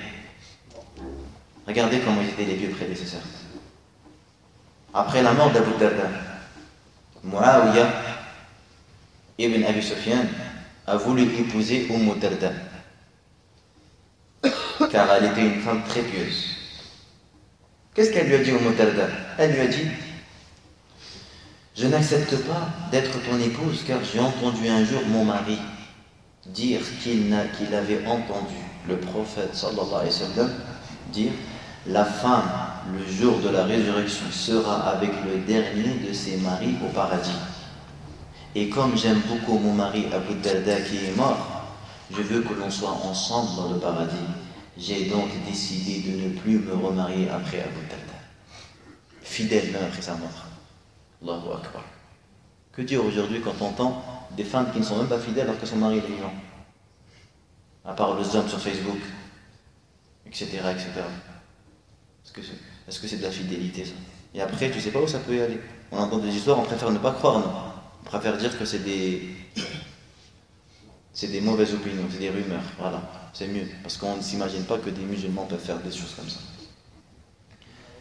Regardez comment étaient les vieux prédécesseurs. Après la mort d'Abu Darda, Muawiyah ibn Abi Sufyan a voulu épouser Darda, car elle était une femme très pieuse. Qu'est-ce qu'elle lui a dit, Darda? Elle lui a dit: je n'accepte pas d'être ton épouse, car j'ai entendu un jour mon mari dire qu'il avait entendu le prophète sallallahu alayhi wa sallam dire: la femme, le jour de la résurrection, sera avec le dernier de ses maris au paradis. Et comme j'aime beaucoup mon mari Abu Darda qui est mort, je veux que l'on soit ensemble dans le paradis. J'ai donc décidé de ne plus me remarier après Abu Darda. Fidèle meurt après sa mort. Allahu Akbar. Que dire aujourd'hui quand on entend des femmes qui ne sont même pas fidèles alors que son mari est vivant? À part les hommes sur Facebook, etc. etc. Est-ce que c'est de la fidélité, ça? Et après, tu sais pas où ça peut y aller. On entend des histoires, on préfère ne pas croire, non. On préfère dire que c'est des mauvaises opinions, c'est des rumeurs. Voilà, c'est mieux. Parce qu'on ne s'imagine pas que des musulmans peuvent faire des choses comme ça.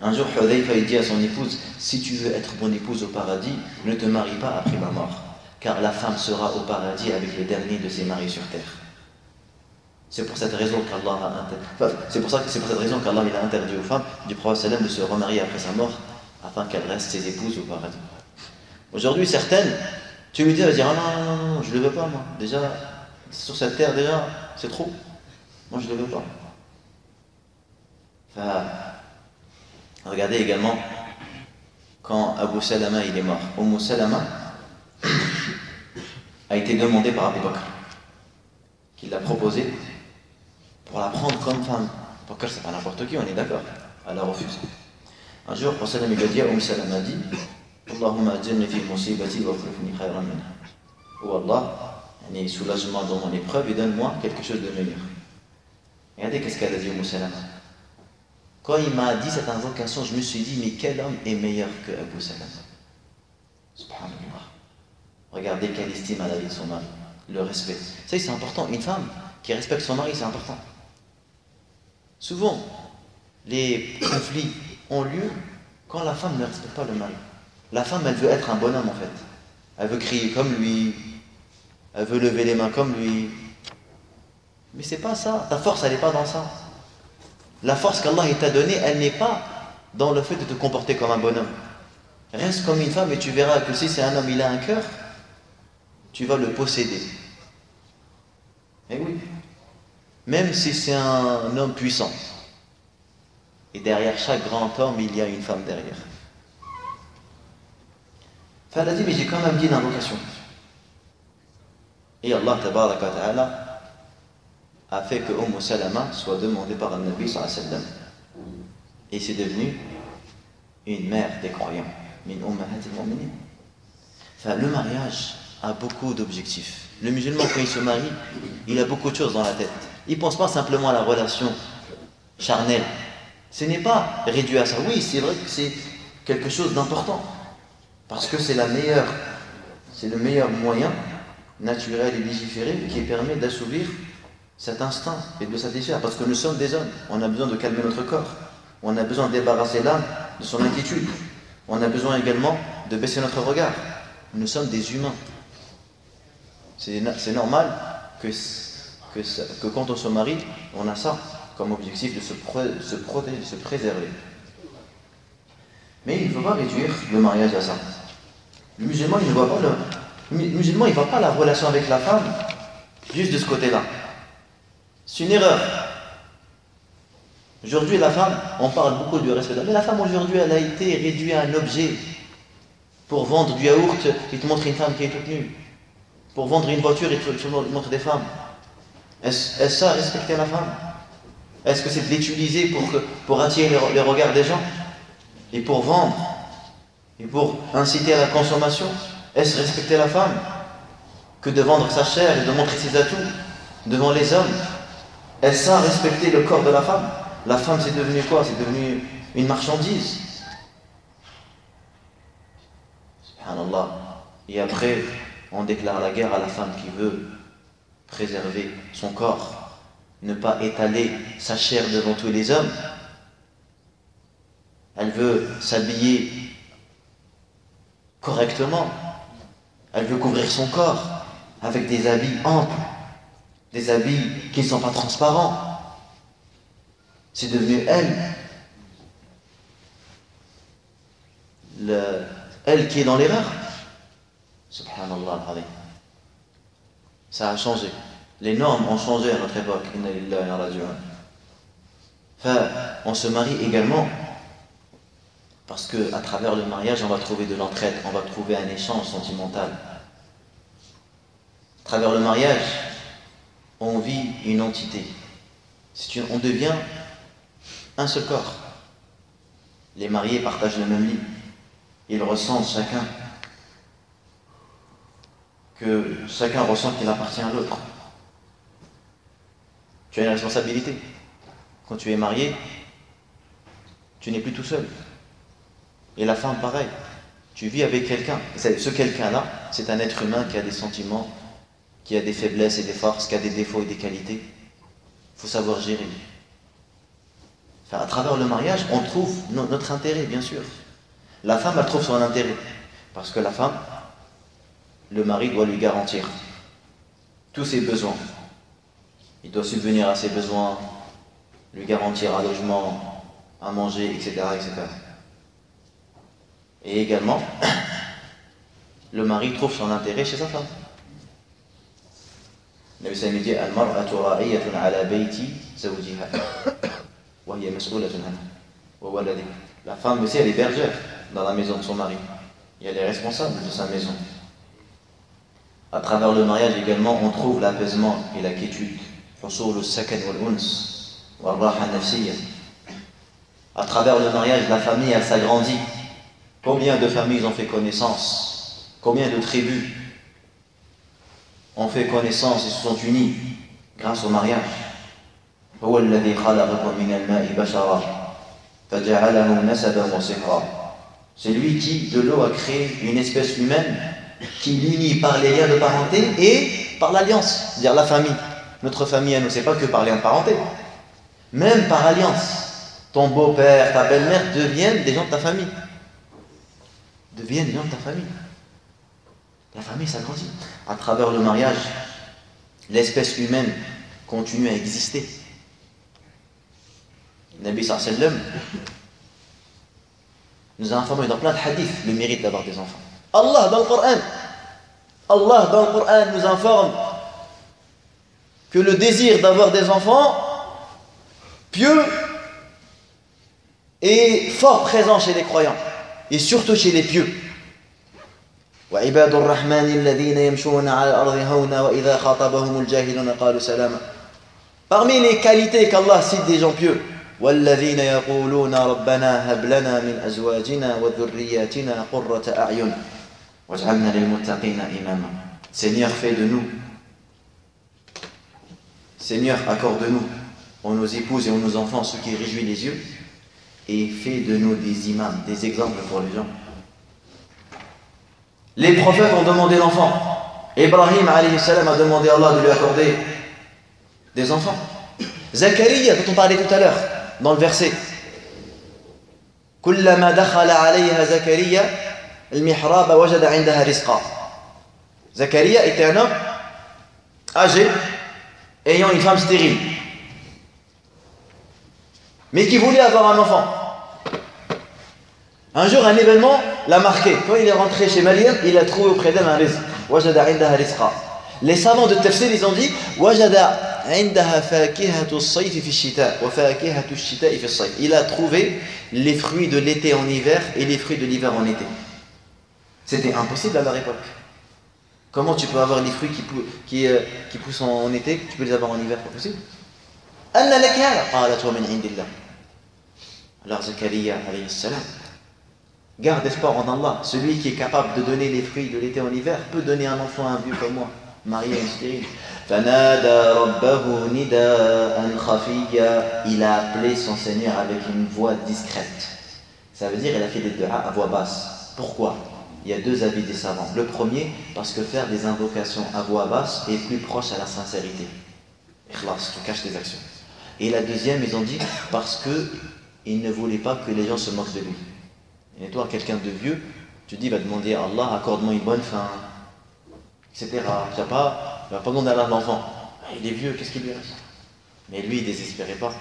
Un jour, Hudayfa dit à son épouse: si tu veux être mon épouse au paradis, ne te marie pas après ma mort, car la femme sera au paradis avec le dernier de ses maris sur terre. C'est pour cette raison qu'Allah il a interdit aux femmes du prophète sallam de se remarier après sa mort, afin qu'elles restent ses épouses au paradis. Aujourd'hui, certaines, tu lui dis, elle va dire: ah non, je ne le veux pas, moi. Déjà, sur cette terre, déjà, c'est trop. Moi, je ne le veux pas. Enfin, regardez également quand Abu Salama il est mort. Salama a été demandé par Abu Bakr, qu'il l'a proposé pour la prendre comme femme. Abu Bakr, c'est pas n'importe qui, on est d'accord. Elle a refusé. Un jour, Abu Salama il a dit, Salama dit: Allahumma ajirni fi musibati wa akhlifni khayran minha. Oh Allah, soulagement dans mon épreuve et donne-moi quelque chose de meilleur. Regardez qu'est-ce qu'elle a dit Salama. Quand il m'a dit cette invocation, je me suis dit: mais quel homme est meilleur que Abu Salama? Subhanallah. Regardez quelle estime elle avait de son mari, le respect. Ça, c'est important. Une femme qui respecte son mari, c'est important. Souvent, les conflits ont lieu quand la femme ne respecte pas le mari. La femme, elle veut être un bonhomme en fait. Elle veut crier comme lui, elle veut lever les mains comme lui. Mais c'est pas ça. Ta force, elle n'est pas dans ça. La force qu'Allah t'a donnée, elle n'est pas dans le fait de te comporter comme un bonhomme. Reste comme une femme et tu verras que si c'est un homme, il a un cœur, tu vas le posséder. Et oui. Même si c'est un homme puissant. Et derrière chaque grand homme, il y a une femme derrière. Elle a dit: mais j'ai quand même dit l'invocation. Et Allah tabaraka wa ta'ala a fait que Salama soit demandée par le Nabi sallallahu alayhi wa sallam. Et c'est devenu une mère des croyants. Min ummahat al-mu'minin. Enfin, le mariage a beaucoup d'objectifs. Le musulman, quand il se marie, il a beaucoup de choses dans la tête. Il ne pense pas simplement à la relation charnelle. Ce n'est pas réduit à ça. Oui, c'est vrai que c'est quelque chose d'important. Parce que c'est le meilleur moyen naturel et légiféré qui permet d'assouvir cet instinct et de satisfaire. Parce que nous sommes des hommes. On a besoin de calmer notre corps. On a besoin de débarrasser l'âme de son inquiétude. On a besoin également de baisser notre regard. Nous sommes des humains. C'est normal que quand on se marie, on a ça comme objectif de se protéger, de se préserver. Mais il ne faut pas réduire le mariage à ça. Le musulman, il ne voit pas musulman, il ne voit pas la relation avec la femme juste de ce côté-là. C'est une erreur. Aujourd'hui, la femme, on parle beaucoup du respect d'homme, mais la femme aujourd'hui, elle a été réduite à un objet. Pour vendre du yaourt, il te montre une femme qui est toute nue. Pour vendre une voiture, il te montre des femmes. Est-ce ça respecter la femme? Est-ce que c'est de l'utiliser pour attirer les regards des gens? Et pour vendre? Et pour inciter à la consommation? Est-ce respecter la femme? Que de vendre sa chair et de montrer ses atouts devant les hommes? Est-ce ça respecter le corps de la femme? La femme, c'est devenu quoi? C'est devenu une marchandise. Subhanallah. Et après, on déclare la guerre à la femme qui veut préserver son corps, ne pas étaler sa chair devant tous les hommes. Elle veut s'habiller correctement. Elle veut couvrir son corps avec des habits amples, des habits qui ne sont pas transparents. C'est devenu elle qui est dans l'erreur. Subhanallah al-Azim. Ça a changé. Les normes ont changé à notre époque. Inna lillahi wa inna ilaihi raji'un. On se marie également parce qu'à travers le mariage, on va trouver de l'entraide, on va trouver un échange sentimental. À travers le mariage, on vit une entité. On devient un seul corps. Les mariés partagent le même lit. Ils ressentent chacun ressent qu'il appartient à l'autre. Tu as une responsabilité. Quand tu es marié, tu n'es plus tout seul. Et la femme, pareil. Tu vis avec quelqu'un. Ce quelqu'un-là, c'est un être humain qui a des sentiments, qui a des faiblesses et des forces, qui a des défauts et des qualités. Il faut savoir gérer. Enfin, à travers le mariage, on trouve notre intérêt, bien sûr. La femme, elle trouve son intérêt. Parce que la femme, le mari doit lui garantir tous ses besoins. Il doit subvenir à ses besoins, lui garantir un logement, à manger, etc., etc. Et également, le mari trouve son intérêt chez sa femme. Nabi sallallahu alayhi wa sallam dit Al-mar'atu ra'iyatun ala bayti zawjiha wa hiya mas'ulatun anhu wa waladihi. La femme aussi, elle est bergère dans la maison de son mari. Et elle est responsable de sa maison. À travers le mariage également, on trouve l'apaisement et la quiétude. À travers le mariage, la famille, elle s'agrandit. Combien de familles ont fait connaissance? Combien de tribus ont fait connaissance et se sont unies grâce au mariage? C'est lui qui, de l'eau, a créé une espèce humaine qui l'unit par les liens de parenté et par l'alliance, c'est-à-dire la famille. Notre famille, elle ne sait pas que par lien de parenté, même par alliance. Ton beau-père, ta belle-mère deviennent des gens de ta famille. Deviennent des gens de ta famille. La famille s'agrandit. À travers le mariage, l'espèce humaine continue à exister. Nabi sallallahu alayhi wa sallam nous a informé dans plein de hadiths le mérite d'avoir des enfants. Allah dans le Coran nous informe que le désir d'avoir des enfants pieux est fort présent chez les croyants et surtout chez les pieux. وعباد الرحمن الذين يمشون على الأرض هونا وإذا خاطبهم الجاهلون قالوا سلاما. Parmi les qualités qu'Allah cite des gens pieux, والذين يقولون ربنا هب لنا من أزواجنا وذرياتنا قرة أعين واجعلنا للمتقين إماما. Seigneur, fais de nous. Seigneur, accorde-nous en nos épouses et en nos enfants ce qui réjouit les yeux et fais de nous des imams, des exemples pour les gens. Les prophètes ont demandé l'enfant. Ibrahim alayhi salam a demandé à Allah de lui accorder des enfants. Zacharia, dont on parlait tout à l'heure, dans le verset. كلما دخل عليها زكريا المحراب وجد عندها رزقا. Zacharia était un homme âgé, ayant une femme stérile, mais qui voulait avoir un enfant. Un jour, un événement l'a marqué. Quand il est rentré chez Maryam, il a trouvé auprès d'elle un rizq. وَجَدَ عِنْدَهَا رِزْقًا. Les savants de tafsir, ils ont dit وَجَدَ عِنْدَهَا فَاكِهَةُ الصَّيْفِ فِي الشِّتَاءِ وَفَاكِهَةُ الشِّتَاءِ فِي الصَّيْفِ. Il a trouvé les fruits de l'été en hiver et les fruits de l'hiver en été. C'était impossible à leur époque. Comment tu peux avoir les fruits qui poussent en été, tu peux les avoir en hiver? Pas possible. أَنَّ لَكَ هَذَا قَالَتْ وَمِنْ عِنْدِ اللَّهِ. Alors Zakaria alayhi salam, garde espoir en Allah. Celui qui est capable de donner les fruits de l'été en hiver peut donner un enfant à un vieux comme moi, marié et stérile. فَنَادَى رَبَّهُ نِدَاءً خَفِيًّا. Il a appelé son Seigneur avec une voix discrète. Ça veut dire qu'il a fait des du'a à voix basse. Pourquoi? Il y a deux avis des savants. Le premier, parce que faire des invocations à voix basse est plus proche à la sincérité. Ikhlas, tu caches tes actions. Et la deuxième, ils ont dit, parce que il ne voulait pas que les gens se moquent de lui. Et toi, quelqu'un de vieux, tu dis, va demander à Allah, accorde-moi une bonne fin, etc. Tu vas pas demander à l'enfant. Il est vieux, qu'est-ce qu'il lui reste? Mais lui, il ne désespérait pas.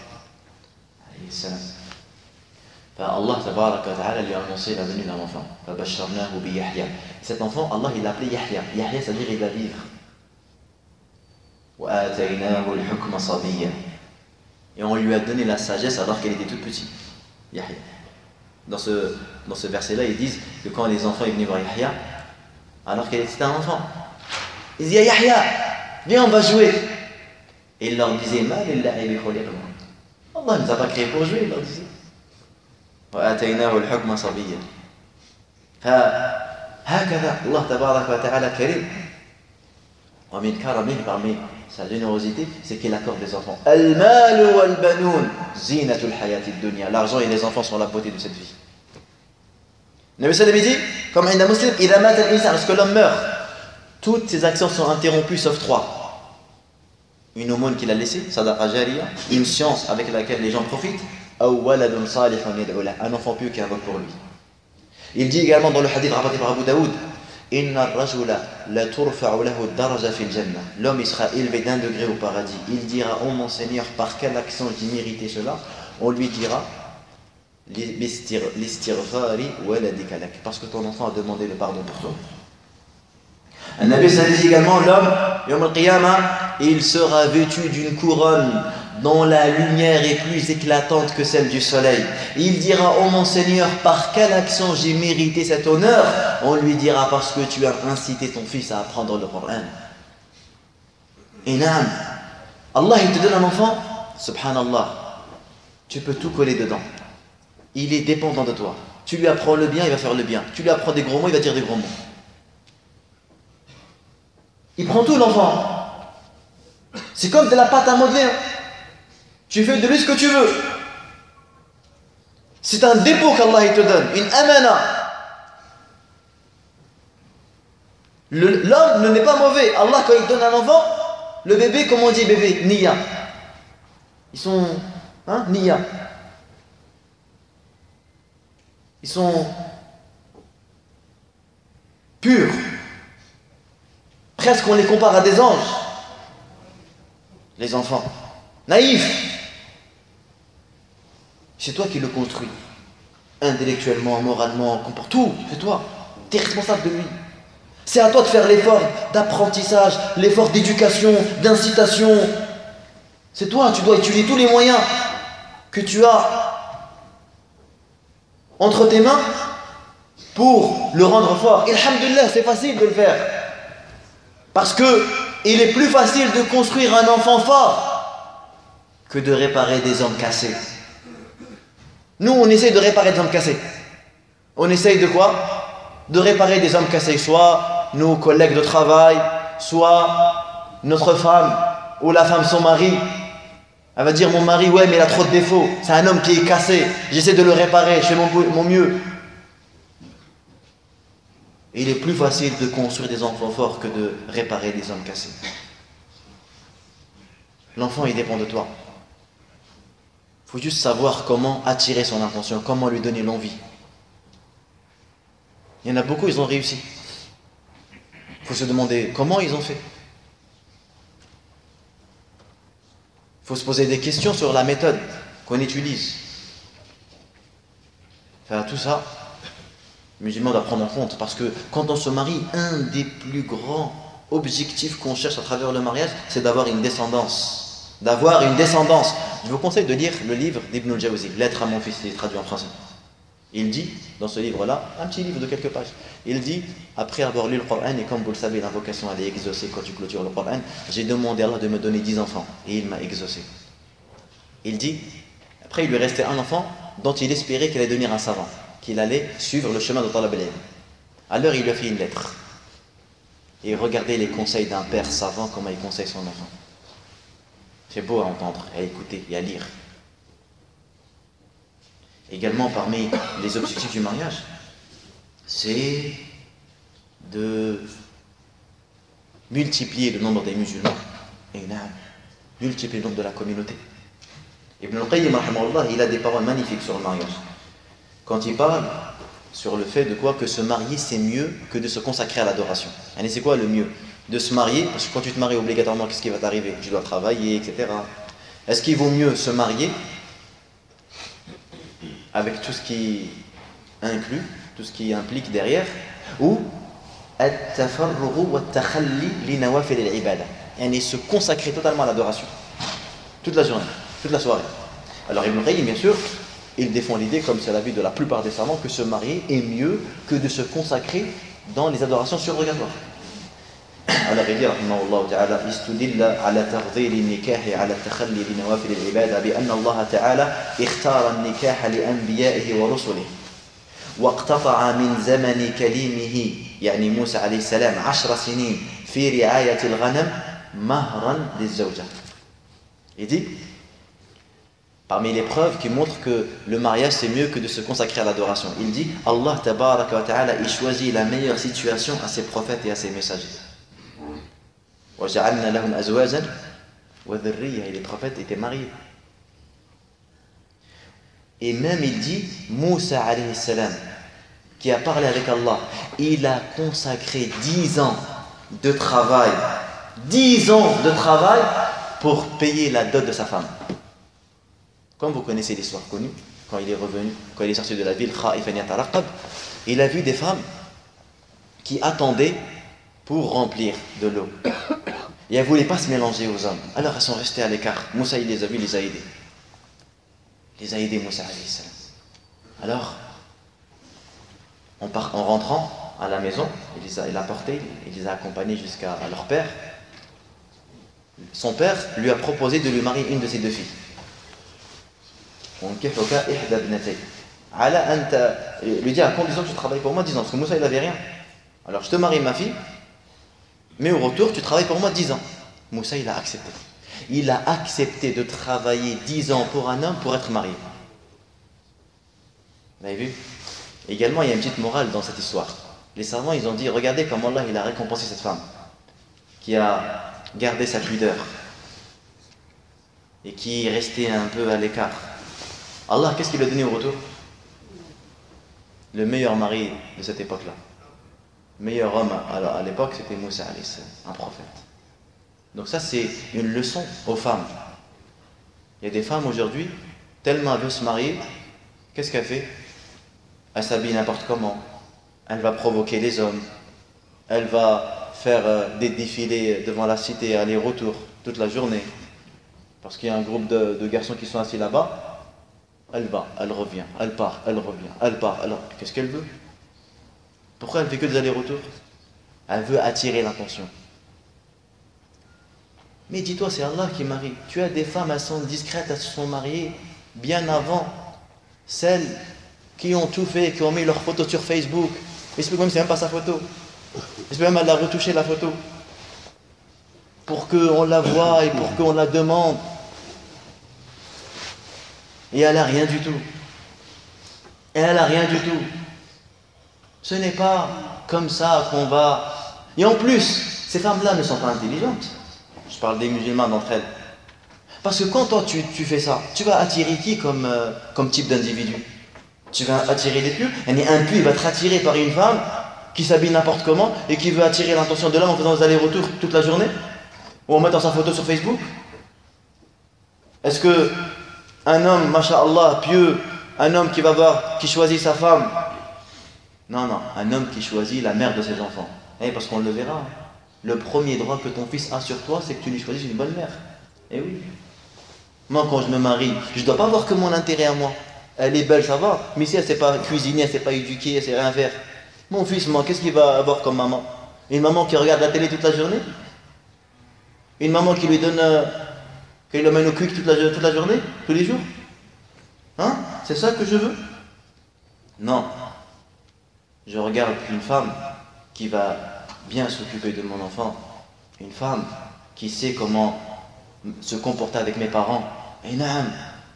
Allah tabaraka wa ta'ala lui a annoncé la venue d'un enfant. فَبَشَّرْنَاهُ بِيَحْيَا. Cet enfant, Allah, il l'a appelé Yahya. Yahya, ça veut dire il va vivre. وَآتَيْنَاهُ الْحُكْمَ صَبِيًّا. Et on lui a donné la sagesse alors qu'elle était toute petite. Yahya. Dans ce verset-là, ils disent que quand les enfants ils venaient voir Yahya, alors qu'elle était un enfant, ils disaient Yahya, viens, on va jouer. Et il leur disait Allah ne nous a pas créés pour jouer, il leur disait. وآتيناه الحكم صبيا. هكذا الله تبارك وتعالى كريم. ومن كرمه, parmi sa générosité, c'est qu'il accorde les enfants. المال والبنون زينة الحياة الدنيا. L'argent et les enfants sont la beauté de cette vie. Nabi sallam dit, comme عند مسلم, إذا مات الإنسان, lorsque l'homme meurt, toutes ses actions sont interrompues sauf trois. Une aumône qu'il a laissée, sadaqa jariya, une science avec laquelle les gens profitent, un enfant pieux qui invoque pour lui. Il dit également dans le hadith rapporté par Abu Daoud, l'homme il sera élevé d'un degré au paradis. Il dira, oh mon Seigneur, par quelle action j'ai mérité cela? On lui dira, parce que ton enfant a demandé le pardon pour toi. Un Nabi ça dit également, l'homme, Yawm al-Qiyamah, il sera vêtu d'une couronne dont la lumière est plus éclatante que celle du soleil. Il dira, oh mon Seigneur, par quelle action j'ai mérité cet honneur? On lui dira, parce que tu as incité ton fils à apprendre le Coran. Et naam, Allah il te donne un enfant, subhanallah, tu peux tout coller dedans. Il est dépendant de toi. Tu lui apprends le bien, il va faire le bien. Tu lui apprends des gros mots, il va dire des gros mots. Il prend tout l'enfant. C'est comme de la pâte à modeler. Tu fais de lui ce que tu veux. C'est un dépôt qu'Allah il te donne, une amana. L'homme n'est pas mauvais. Allah quand il donne un enfant, le bébé, comment on dit bébé? Niya. Ils sont, niya. Ils sont purs. Presque on les compare à des anges. Les enfants. Naïfs. C'est toi qui le construis. Intellectuellement, moralement, pour tout. C'est toi. Tu es responsable de lui. C'est à toi de faire l'effort d'apprentissage, l'effort d'éducation, d'incitation. C'est toi, tu dois utiliser tous les moyens que tu as entre tes mains pour le rendre fort. Et alhamdoulilah, c'est facile de le faire. Parce que il est plus facile de construire un enfant fort que de réparer des hommes cassés. Nous, on essaye de réparer des hommes cassés. On essaye de quoi? De réparer des hommes cassés. Soit nos collègues de travail, soit notre femme, ou la femme son mari. Elle va dire, mon mari, ouais, mais il a trop de défauts. C'est un homme qui est cassé. J'essaie de le réparer, je fais mon mieux. Et il est plus facile de construire des enfants forts que de réparer des hommes cassés. L'enfant, il dépend de toi. Il faut juste savoir comment attirer son attention, comment lui donner l'envie. Il y en a beaucoup, ils ont réussi. Il faut se demander comment ils ont fait. Il faut se poser des questions sur la méthode qu'on utilise. Faire tout ça, Le musulman doit prendre en compte, parce que quand on se marie, un des plus grands objectifs qu'on cherche à travers le mariage, c'est d'avoir une descendance. D'avoir une descendance. Je vous conseille de lire le livre d'Ibn al-Jawzi, Lettre à mon fils, il est traduit en français. Il dit, dans ce livre-là, un petit livre de quelques pages, il dit, après avoir lu le Coran, et comme vous le savez, l'invocation elle est exaucée quand tu clôtures le Coran, j'ai demandé à Allah de me donner 10 enfants, et il m'a exaucé. Il dit, après il lui restait un enfant dont il espérait qu'il allait devenir un savant, qu'il allait suivre le chemin de Talab al-Ilm. Alors il lui a fait une lettre. Et regardez les conseils d'un père savant, comment il conseille son enfant. C'est beau à entendre, à écouter et à lire. Également, parmi les objectifs du mariage, c'est de multiplier le nombre des musulmans et multiplier le nombre de la communauté. Ibn al-Qayyim, il a des paroles magnifiques sur le mariage. Quand il parle sur le fait de quoi que se marier c'est mieux que de se consacrer à l'adoration. Et c'est quoi le mieux? De se marier, parce que quand tu te maries obligatoirement, qu'est-ce qui va t'arriver? Tu dois travailler, etc. Est-ce qu'il vaut mieux se marier avec tout ce qui inclut, tout ce qui implique derrière, ou se consacrer totalement à l'adoration toute la journée, toute la soirée? Alors Ibn Qayyim, bien sûr, il défend l'idée, comme c'est l'avis de la plupart des savants, que se marier est mieux que de se consacrer dans les adorations surrogatoires. Alors il dit, rahimahullah ta'ala, istudilla ala tafdhil an-nikah ala at-takhalli li nawafil al-ibada bi anna Allah ta'ala ikhtara an-nikah li anbiya'ihi wa rusulihi wa iqtata'a min zamani kalimihi yani Musa alayhi salam 10 sinin fi ri'ayati al-ghanam mahran liz-zawja. Il dit, parmi les preuves qui montrent que le mariage c'est mieux que de se consacrer à l'adoration, il dit, Allah tabaraka wa ta'ala, il choisit la meilleure situation à ses prophètes et à ses messagers. Et les prophètes étaient mariés. Et même il dit, Moussa alayhi salam, qui a parlé avec Allah, il a consacré 10 ans de travail, 10 ans de travail pour payer la dot de sa femme. Comme vous connaissez l'histoire connue, quand il est revenu, quand il est sorti de la ville, il a vu des femmes qui attendaient pour remplir de l'eau. Et elles ne voulaient pas se mélanger aux hommes. Alors elles sont restées à l'écart. Moussa, il les a vus, il les a aidés. Il les a aidés, Moussa alayhi salam. Alors, en rentrant à la maison, il a porté, il les a accompagnés jusqu'à leur père. Son père lui a proposé de lui marier une de ses 2 filles. Il lui dit, à condition que tu travailles pour moi 10 ans. Parce que Moussa, il n'avait rien. Alors, je te marie ma fille, mais au retour, tu travailles pour moi 10 ans. Moussa, il a accepté. Il a accepté de travailler 10 ans pour un homme pour être marié. Vous avez vu? Également, il y a une petite morale dans cette histoire. Les savants, ils ont dit, regardez comment Allah il a récompensé cette femme qui a gardé sa pudeur et qui est restée un peu à l'écart. Allah, qu'est-ce qu'il a donné au retour? Le meilleur mari de cette époque-là. Le meilleur homme à l'époque, c'était Moussa alayhi salam, un prophète. Donc ça, c'est une leçon aux femmes. Il y a des femmes aujourd'hui, tellement elles veulent se marier, qu'est-ce qu'elle fait? Elle s'habille n'importe comment. Elle va provoquer les hommes. Elle va faire des défilés devant la cité, aller-retour, toute la journée. Parce qu'il y a un groupe de garçons qui sont assis là-bas. Elle va, elle revient, elle part, elle revient, elle part, elle... Qu'est-ce qu'elle veut? Pourquoi elle fait que des allers-retours? Elle veut attirer l'attention. Mais dis-toi, c'est Allah qui marie. Tu as des femmes, elles sont discrètes, elles se sont mariées bien avant celles qui ont tout fait, qui ont mis leurs photos sur Facebook. Facebook même, c'est même pas sa photo. Facebook même, elle a retouché la photo pour qu'on la voie et pour qu'on la demande. Et elle n'a rien du tout. Et elle n'a rien du tout. Ce n'est pas comme ça qu'on va... Et en plus, ces femmes-là ne sont pas intelligentes. Je parle des musulmans d'entre elles. Parce que quand toi tu fais ça, tu vas attirer qui comme type d'individu? Tu vas attirer des pieux. Un pieux, il va être attiré par une femme qui s'habille n'importe comment et qui veut attirer l'attention de l'homme en faisant des allers-retours toute la journée? Ou en mettant sa photo sur Facebook? Est-ce que un homme, masha'Allah, pieux, un homme qui choisit sa femme, Non, non, un homme qui choisit la mère de ses enfants. Eh, parce qu'on le verra. Hein. Le premier droit que ton fils a sur toi, c'est que tu lui choisisses une bonne mère. Eh oui. Moi, quand je me marie, je ne dois pas avoir que mon intérêt à moi. Elle est belle, ça va. Mais si elle ne sait pas cuisiner, elle ne sait pas éduquer, elle ne sait rien faire. Mon fils, moi, qu'est-ce qu'il va avoir comme maman? Une maman qui regarde la télé toute la journée? Une maman qui lui donne, qui lui amène au cuic toute la journée, tous les jours? Hein? C'est ça que je veux? Non. Je regarde une femme qui va bien s'occuper de mon enfant. Une femme qui sait comment se comporter avec mes parents. Et non,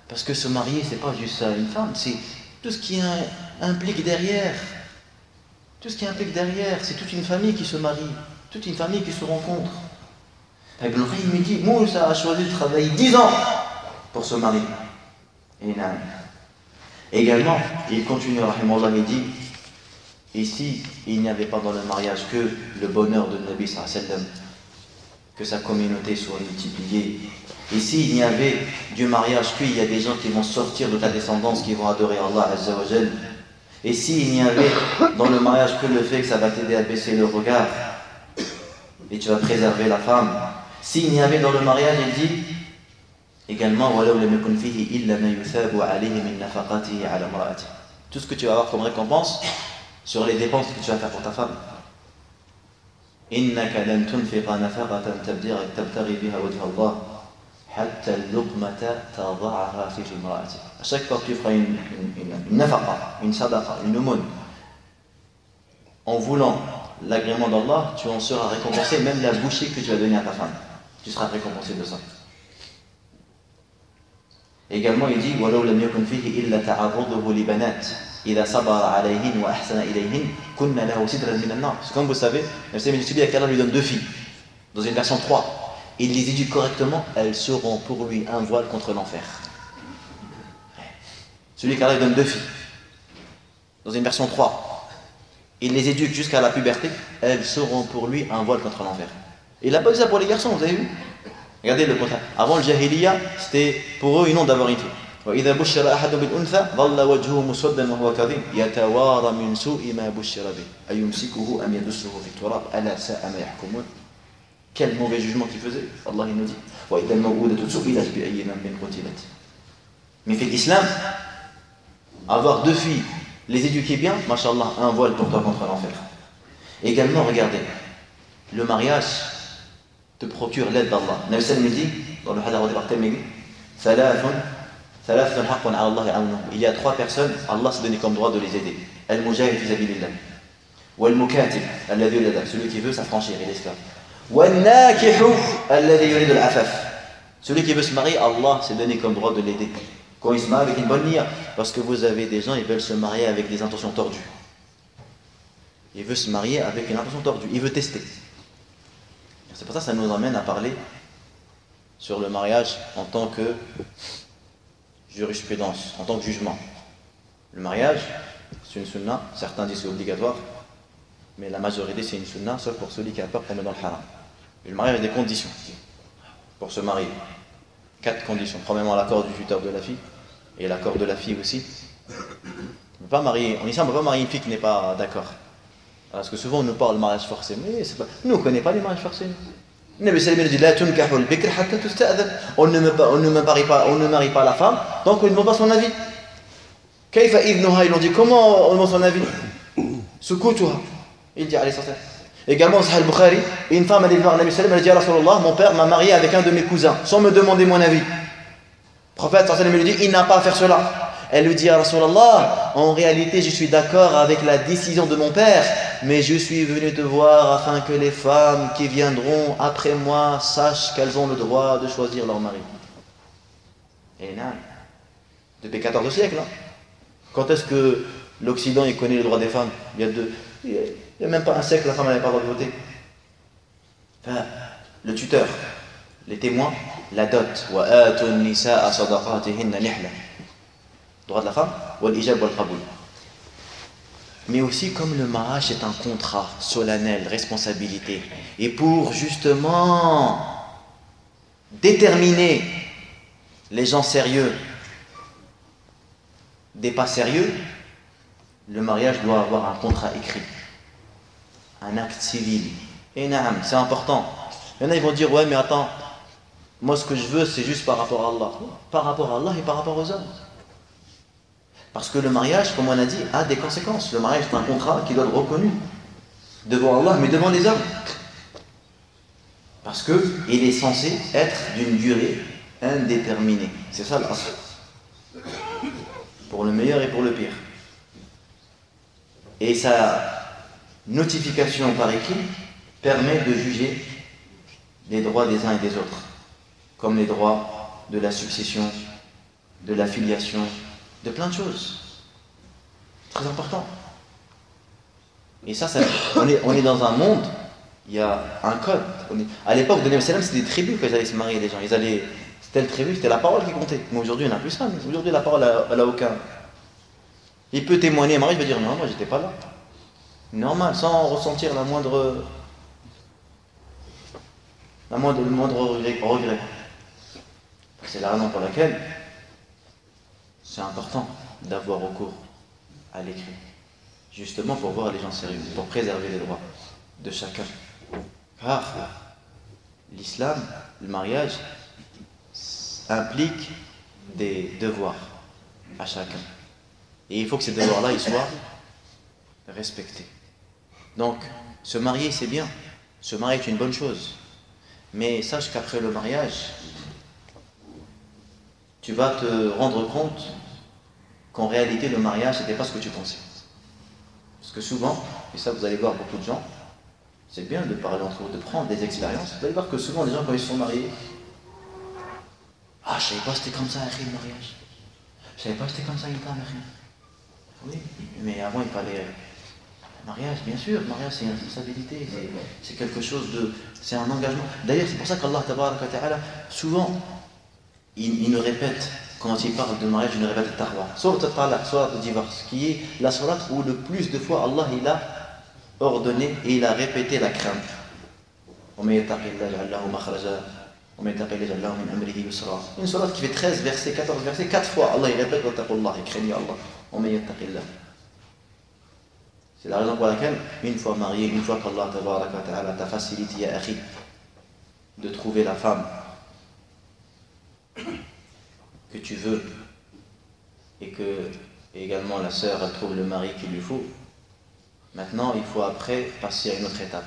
parce que se marier, c'est pas juste ça. Une femme, c'est tout ce qui implique derrière. Tout ce qui implique derrière, c'est toute une famille qui se marie, toute une famille qui se rencontre. Ibn Qayyim me dit, Moussa a choisi de travailler 10 ans pour se marier. Et non. Également, il continue, rahimahullah, il dit, ici, il n'y avait pas dans le mariage que le bonheur de Nabi sallallahu alayhi wa sallam, que sa communauté soit multipliée. Ici, il n'y avait du mariage qu'il y a des gens qui vont sortir de ta descendance, qui vont adorer Allah Azza wa Jal. Et s'il n'y avait dans le mariage que le fait que ça va t'aider à baisser le regard, et tu vas préserver la femme. S'il n'y avait dans le mariage, il dit également tout ce que tu vas avoir comme récompense sur les dépenses que tu vas faire pour ta femme. À chaque fois que tu feras une nafaqa, une sadaqa, une aumône, en voulant l'agrément d'Allah, tu en seras récompensé, même la bouchée que tu vas donner à ta femme. Tu seras récompensé de ça. Également, il dit comme vous savez, celui à qui Allah lui donne 2 filles, dans une version 3. Il les éduque correctement, elles seront pour lui un voile contre l'enfer. Celui qui Allah lui donne 2 filles, dans une version 3. Il les éduque jusqu'à la puberté, elles seront pour lui un voile contre l'enfer. Il n'a pas dit ça pour les garçons, vous avez vu? Regardez le contraire. Avant le jahiliya, c'était pour eux une honte d'avoir une fille. وإذا بشر أحد بالأنثى ظل وجهه مسودا وهو كظيم يتوارى من سوء ما بشر به أيمسكه أم يدسه في التراب ألا ساء ما يحكمون. Quel mauvais jugement qu'il faisait. Allah il nous dit وإذا الموءودة سئلت بأي ذنب قتلت. Mais fait l'islam, avoir 2 filles, les éduquer bien, mashallah, un voile pour toi contre l'enfer. Également, regardez, le mariage te procure l'aide d'Allah. Nabi sallam dit, dans le hadith de Barthélemy, il y a 3 personnes, Allah s'est donné comme droit de les aider. Al-Mujahid fi sabilillah. Wal-Mukatib, alladhi yulada, celui qui veut s'affranchir, il est esclave. Wal-Nakihu, alladhi yurid al-Afaf. Celui qui veut se marier, Allah s'est donné comme droit de l'aider. Quand il se marie avec une bonne niya, parce que vous avez des gens, ils veulent se marier avec des intentions tordues. Il veut se marier avec une intention tordue, il veut tester. C'est pour ça que ça nous emmène à parler sur le mariage en tant que jurisprudence, en tant que jugement. Le mariage, c'est une sunna, certains disent que c'est obligatoire, mais la majorité c'est une sunna, sauf pour celui qui a peur de tomber dans le haram. Et le mariage a des conditions pour se marier. 4 conditions. Premièrement, l'accord du tuteur de la fille, et l'accord de la fille aussi. On ne peut pas marier, en islam, on ne peut pas marier une fille qui n'est pas d'accord. Parce que souvent on nous parle de mariage forcé, mais c'est pas, nous on ne connaît pas les mariages forcés. Nabi sallallahu alayhi wa sallam dit la tunkahul bikr hatta tusta'dhan. On ne marie pas la femme tant qu'on ne demande pas son avis. Kayfa idnuha, ils ont dit comment on demande son avis? Sukutuha. Il dit alayhi sallam. Également Sahih al-Bukhari, une femme allait voir Nabi sallallahu alayhi wa sallam, elle dit ya Rasulallah, mon père m'a marié avec un de mes cousins sans me demander mon avis. Le prophète sallallahu alayhi wa sallam lui dit il n'a pas à faire cela. Elle lui dit à Rasulallah, en réalité je suis d'accord avec la décision de mon père, mais je suis venu te voir afin que les femmes qui viendront après moi sachent qu'elles ont le droit de choisir leur mari. Et non, depuis 14 siècles, hein. Quand est-ce que l'Occident il connaît les droits des femmes? Il y a même pas un siècle, la femme n'avait pas le droit de voter. Enfin, le tuteur, les témoins, la dot, wa atun nisaa sadaqatihinna nihla. Droit de la femme, wal ijab wal qaboul. Mais aussi comme le mariage est un contrat solennel, responsabilité, et pour justement déterminer les gens sérieux des pas sérieux, le mariage doit avoir un contrat écrit, un acte civil. Et naam, c'est important. Il y en a, ils vont dire, ouais, mais attends, moi ce que je veux, c'est juste par rapport à Allah. Par rapport à Allah et par rapport aux hommes. Parce que le mariage, comme on a dit, a des conséquences. Le mariage est un contrat qui doit être reconnu devant Allah, mais devant les hommes. Parce qu'il est censé être d'une durée indéterminée. C'est ça l'asl. Pour le meilleur et pour le pire. Et sa notification par écrit permet de juger les droits des uns et des autres, comme les droits de la succession, de la filiation, de plein de choses. Très important. Et ça on est dans un monde, il y a un code. À l'époque de Nabi sallam, c'était des tribus quand ils allaient se marier, les gens. C'était le tribu, c'était la parole qui comptait. Mais aujourd'hui, on n'a plus ça. Mais aujourd'hui, la parole, elle n'a aucun. Il peut témoigner, Marie, il va dire non, moi, j'étais pas là. Normal, sans ressentir le moindre regret. C'est la raison pour laquelle c'est important d'avoir recours à l'écrit. Justement pour voir les gens sérieux, pour préserver les droits de chacun. Car l'islam, le mariage, implique des devoirs à chacun. Et il faut que ces devoirs-là, ils soient respectés. Donc, se marier, c'est bien. Se marier est une bonne chose. Mais sache qu'après le mariage, tu vas te rendre compte qu'en réalité, le mariage, ce n'était pas ce que tu pensais. Parce que souvent, et ça vous allez voir beaucoup de gens, c'est bien de parler entre vous, de prendre des expériences. Vous allez voir que souvent, les gens, quand ils se sont mariés, ah, je savais pas c'était comme ça, le mariage. Je savais pas c'était comme ça, il était marié. Oui, mais avant, il fallait. Le mariage, bien sûr, le mariage, c'est une responsabilité, c'est quelque chose de. C'est un engagement. D'ailleurs, c'est pour ça qu'Allah, ta'ala, souvent, il nous répète, quand il parle de mariage, il nous répète taqwa. Surat al-talaq, surat al-divorce, qui est la surat où le plus de fois, Allah, il a ordonné et il a répété la crainte. Une surat qui fait 13 versets, 14 versets, 4 fois, Allah il répète wattaqullah, et craignez Allah. C'est la raison pour laquelle, une fois marié, une fois qu'Allah t'a facilité, ya akhi, de trouver la femme que tu veux, et que également la sœur elle trouve le mari qu'il lui faut, maintenant il faut après passer à une autre étape.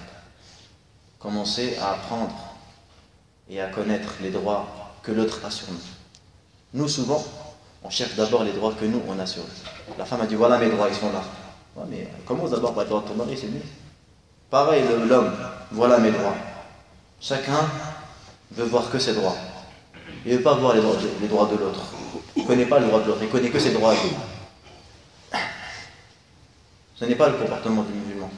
Commencer à apprendre et à connaître les droits que l'autre a sur nous. Nous souvent, on cherche d'abord les droits que nous on a sur nous. La femme a dit voilà mes droits, ils sont là. Ouais, mais commence d'abord par les droits de ton mari, c'est mieux. Pareil l'homme, voilà mes droits. Chacun veut voir que ses droits. Il ne veut pas voir les droits de l'autre. Il ne connaît pas le droit de l'autre, il ne connaît que ses droits à lui. Ce n'est pas le comportement du musulman.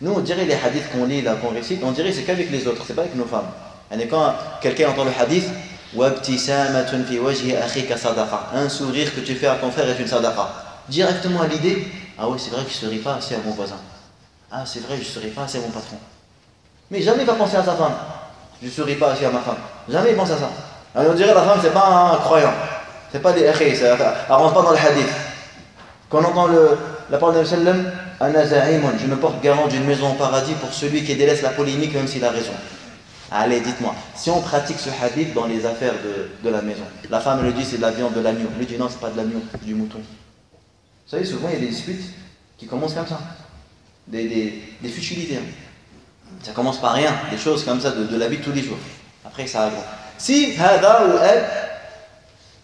Nous, on dirait les hadiths qu'on lit, là, qu'on récite, on dirait c'est qu'avec les autres, c'est pas avec nos femmes. Et quand quelqu'un entend le hadith, un sourire que tu fais à ton frère est une sadaqa. Directement à l'idée, ah oui, c'est vrai que je ne serai pas assez à mon voisin. Ah, c'est vrai que je ne serai pas assez à mon patron. Mais jamais il va penser à sa femme. Je ne serai pas assez à ma femme. Jamais il pense à ça. Alors on dirait la femme, c'est pas un croyant. C'est pas des akhi, elle ne rentre pas dans le hadith. Quand on entend la parole de sallam, je me porte garant d'une maison au paradis pour celui qui délaisse la polémique même s'il a raison. Allez, dites-moi, si on pratique ce hadith dans les affaires de la maison, la femme lui dit c'est de la viande de l'agneau, lui dit non, c'est pas de l'agneau, c'est du mouton. Vous savez, souvent il y a des disputes qui commencent comme ça, des futilités. Ça commence par rien, des choses comme ça de la vie de tous les jours. Après ça agrandit. Si Hada ou elle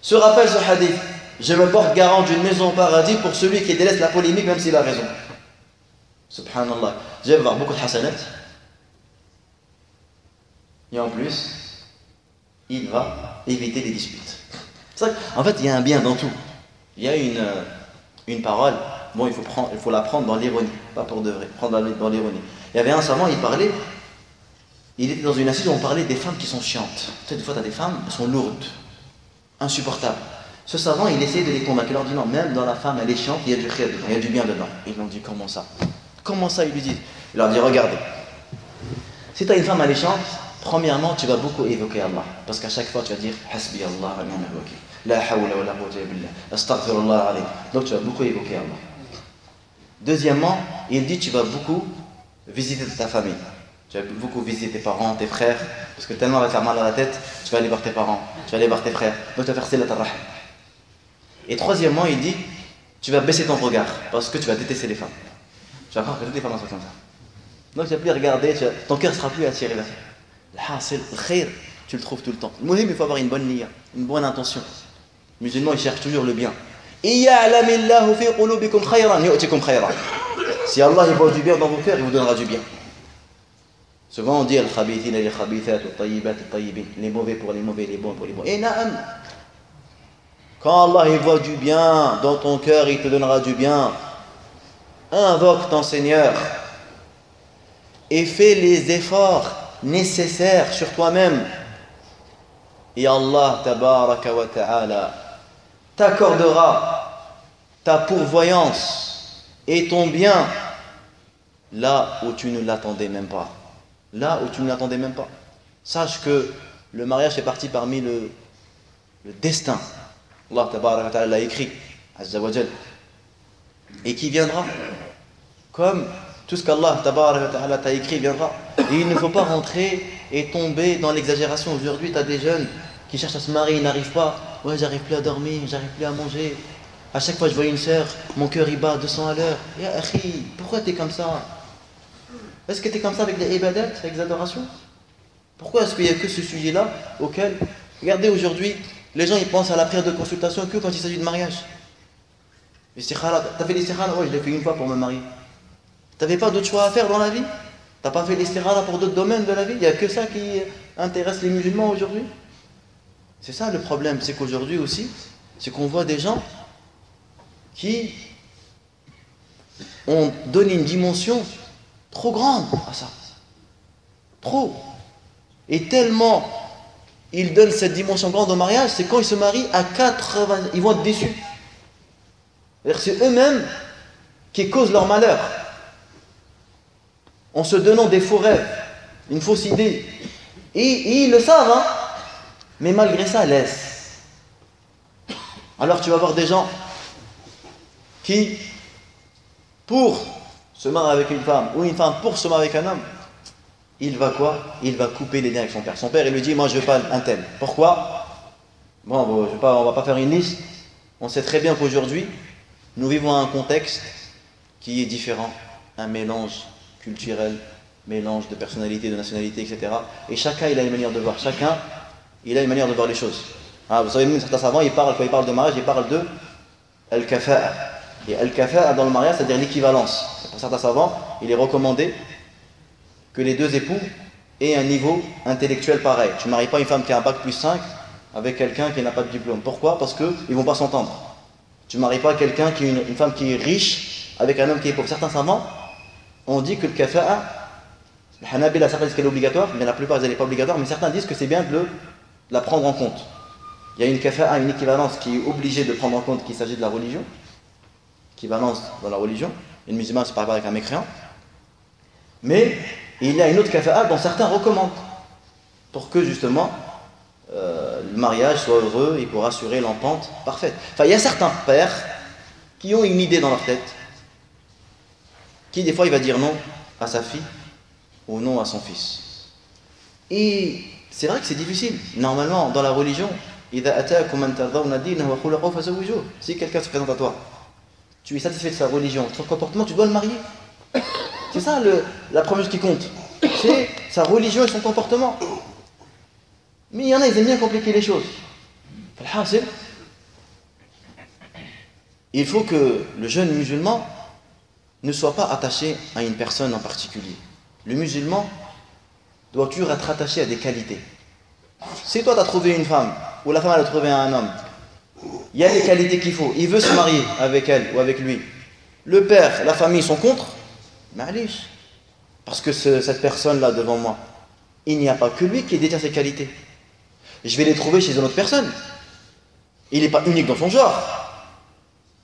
se rappelle ce hadith, je me porte garant d'une maison au paradis pour celui qui délaisse la polémique même s'il a raison. Subhanallah. Je vais voir beaucoup de hasanat. Et en plus, il va éviter les disputes. En fait, il y a un bien dans tout. Il y a une parole, bon, il faut la prendre dans l'ironie, pas pour de vrai, prendre dans l'ironie. Il y avait un savant, il était dans une assise où on parlait des femmes qui sont chiantes. Tu sais, des fois, tu as des femmes, elles sont lourdes, insupportables. Ce savant, il essayait de les convaincre. Il leur dit non, même dans la femme, elle est chiante, il y a du khayr dedans, il y a du bien dedans. Ils lui ont dit comment ça? Comment ça, il lui dit? Il leur dit regardez, si tu as une femme alléchante, premièrement, tu vas beaucoup évoquer Allah. Parce qu'à chaque fois, tu vas dire Hasbi Allah wa ni'mal wakil. La hawla wa la quwwata illa billah. Astaghfirullah alayhi. Donc tu vas beaucoup évoquer Allah. Deuxièmement, il dit tu vas beaucoup visiter ta famille. Tu vas beaucoup visiter tes parents, tes frères, parce que tellement va te faire mal à la tête, tu vas aller voir tes parents, tu vas aller voir tes frères, donc tu vas faire silat ar-rahim. Et troisièmement, il dit tu vas baisser ton regard, parce que tu vas détester les femmes. Tu vas croire que toutes les femmes sont comme ça. Donc tu vas plus regarder, ton cœur ne sera plus attiré vers ça. Le khayr, tu le trouves tout le temps. Le muhim, il faut avoir une bonne niya, une bonne intention. Le musulman, il cherche toujours le bien. Si Allah il voit du bien dans vos cœurs, il vous donnera du bien. Souvent on dit al-khabithina lil-khabithat wat-tayyibat at-tayyibin, les mauvais pour les mauvais, les bons pour les bons. Et na'am. Quand Allah il voit du bien dans ton cœur, il te donnera du bien. Invoque ton Seigneur et fais les efforts nécessaires sur toi-même. Et Allah tabaraka wa ta'ala t'accordera ta pourvoyance et ton bien là où tu ne l'attendais même pas. Là où tu ne l'attendais même pas. Sache que le mariage fait partie parmi le destin. Allah tabaraka wa ta'ala l'a écrit, azza wa jal. Et qui viendra comme tout ce qu'Allah tabaraka wa ta'ala t'a écrit viendra. Et il ne faut pas rentrer et tomber dans l'exagération. Aujourd'hui, tu as des jeunes qui cherchent à se marier, ils n'arrivent pas. Ouais, j'arrive plus à dormir, j'arrive plus à manger. À chaque fois que je vois une sœur, mon cœur il bat à 200 à l'heure. Ya akhi, pourquoi tu es comme ça? Est-ce que tu es comme ça avec les ibadat, avec les adorations? Pourquoi est-ce qu'il n'y a que ce sujet-là auquel... Regardez aujourd'hui, les gens ils pensent à la prière de consultation que quand il s'agit de mariage. L'istikhara, t'as fait l'istikhara? Ouais, je l'ai fait une fois pour me marier. T'avais pas d'autre choix à faire dans la vie? T'as pas fait l'istikhara pour d'autres domaines de la vie? Il n'y a que ça qui intéresse les musulmans aujourd'hui? C'est ça le problème, c'est qu'aujourd'hui aussi, c'est qu'on voit des gens qui ont donné une dimension trop grande à ça. Trop. Et tellement ils donnent cette dimension grande au mariage, c'est quand ils se marient à 80, ils vont être déçus. C'est eux-mêmes qui causent leur malheur. En se donnant des faux rêves, une fausse idée. Et ils le savent, hein. Mais malgré ça, laisse. Alors tu vas voir des gens qui, pour se marier avec une femme, ou une femme pour se marier avec un homme, il va quoi? Il va couper les liens avec son père. Son père, il lui dit, moi je veux pas un tel. Pourquoi? Bon, on va pas faire une liste. On sait très bien qu'aujourd'hui, nous vivons un contexte qui est différent. Un mélange culturel, mélange de personnalité, de nationalité, etc. Et chacun, il a une manière de voir. Chacun, il a une manière de voir les choses. Ah, vous savez, même certains savants, quand ils parlent de mariage, ils parlent de al-kafa'a. Et al-kafa'a dans le mariage, c'est-à-dire l'équivalence. Pour certains savants, il est recommandé que les deux époux aient un niveau intellectuel pareil. Tu ne maries pas une femme qui a un bac plus 5 avec quelqu'un qui n'a pas de diplôme. Pourquoi? Parce qu'ils ne vont pas s'entendre. Tu ne maries pas quelqu'un qui est une femme qui est riche avec un homme qui est pauvre. Certains savants ont dit que le kafa'a, le Hanabila, certains disent qu'elle est obligatoire, mais la plupart elle n'est pas obligatoire, mais certains disent que c'est bien de la prendre en compte. Il y a une kafa'a, une équivalence qui est obligée de prendre en compte qu'il s'agit de la religion. Équivalence dans la religion. Une musulmane, c'est pas avec un mécréant. Mais il y a une autre kafa'a dont certains recommandent. Pour que justement, le mariage soit heureux et pour assurer l'entente parfaite. Enfin, il y a certains pères qui ont une idée dans leur tête, qui des fois il va dire non à sa fille ou non à son fils. Et c'est vrai que c'est difficile. Normalement, dans la religion, si quelqu'un se présente à toi, tu es satisfait de sa religion, de son comportement, tu dois le marier. C'est ça la première chose qui compte. C'est sa religion et son comportement. Mais il y en a, ils aiment bien compliquer les choses. Il faut que le jeune musulman ne soit pas attaché à une personne en particulier. Le musulman doit toujours être attaché à des qualités. Si toi tu as trouvé une femme, ou la femme elle a trouvé un homme, il y a les qualités qu'il faut, il veut se marier avec elle ou avec lui. Le père, la famille sont contre, ma'alish. Parce que cette personne-là devant moi, il n'y a pas que lui qui détient ses qualités. Je vais les trouver chez une autre personne. Il n'est pas unique dans son genre.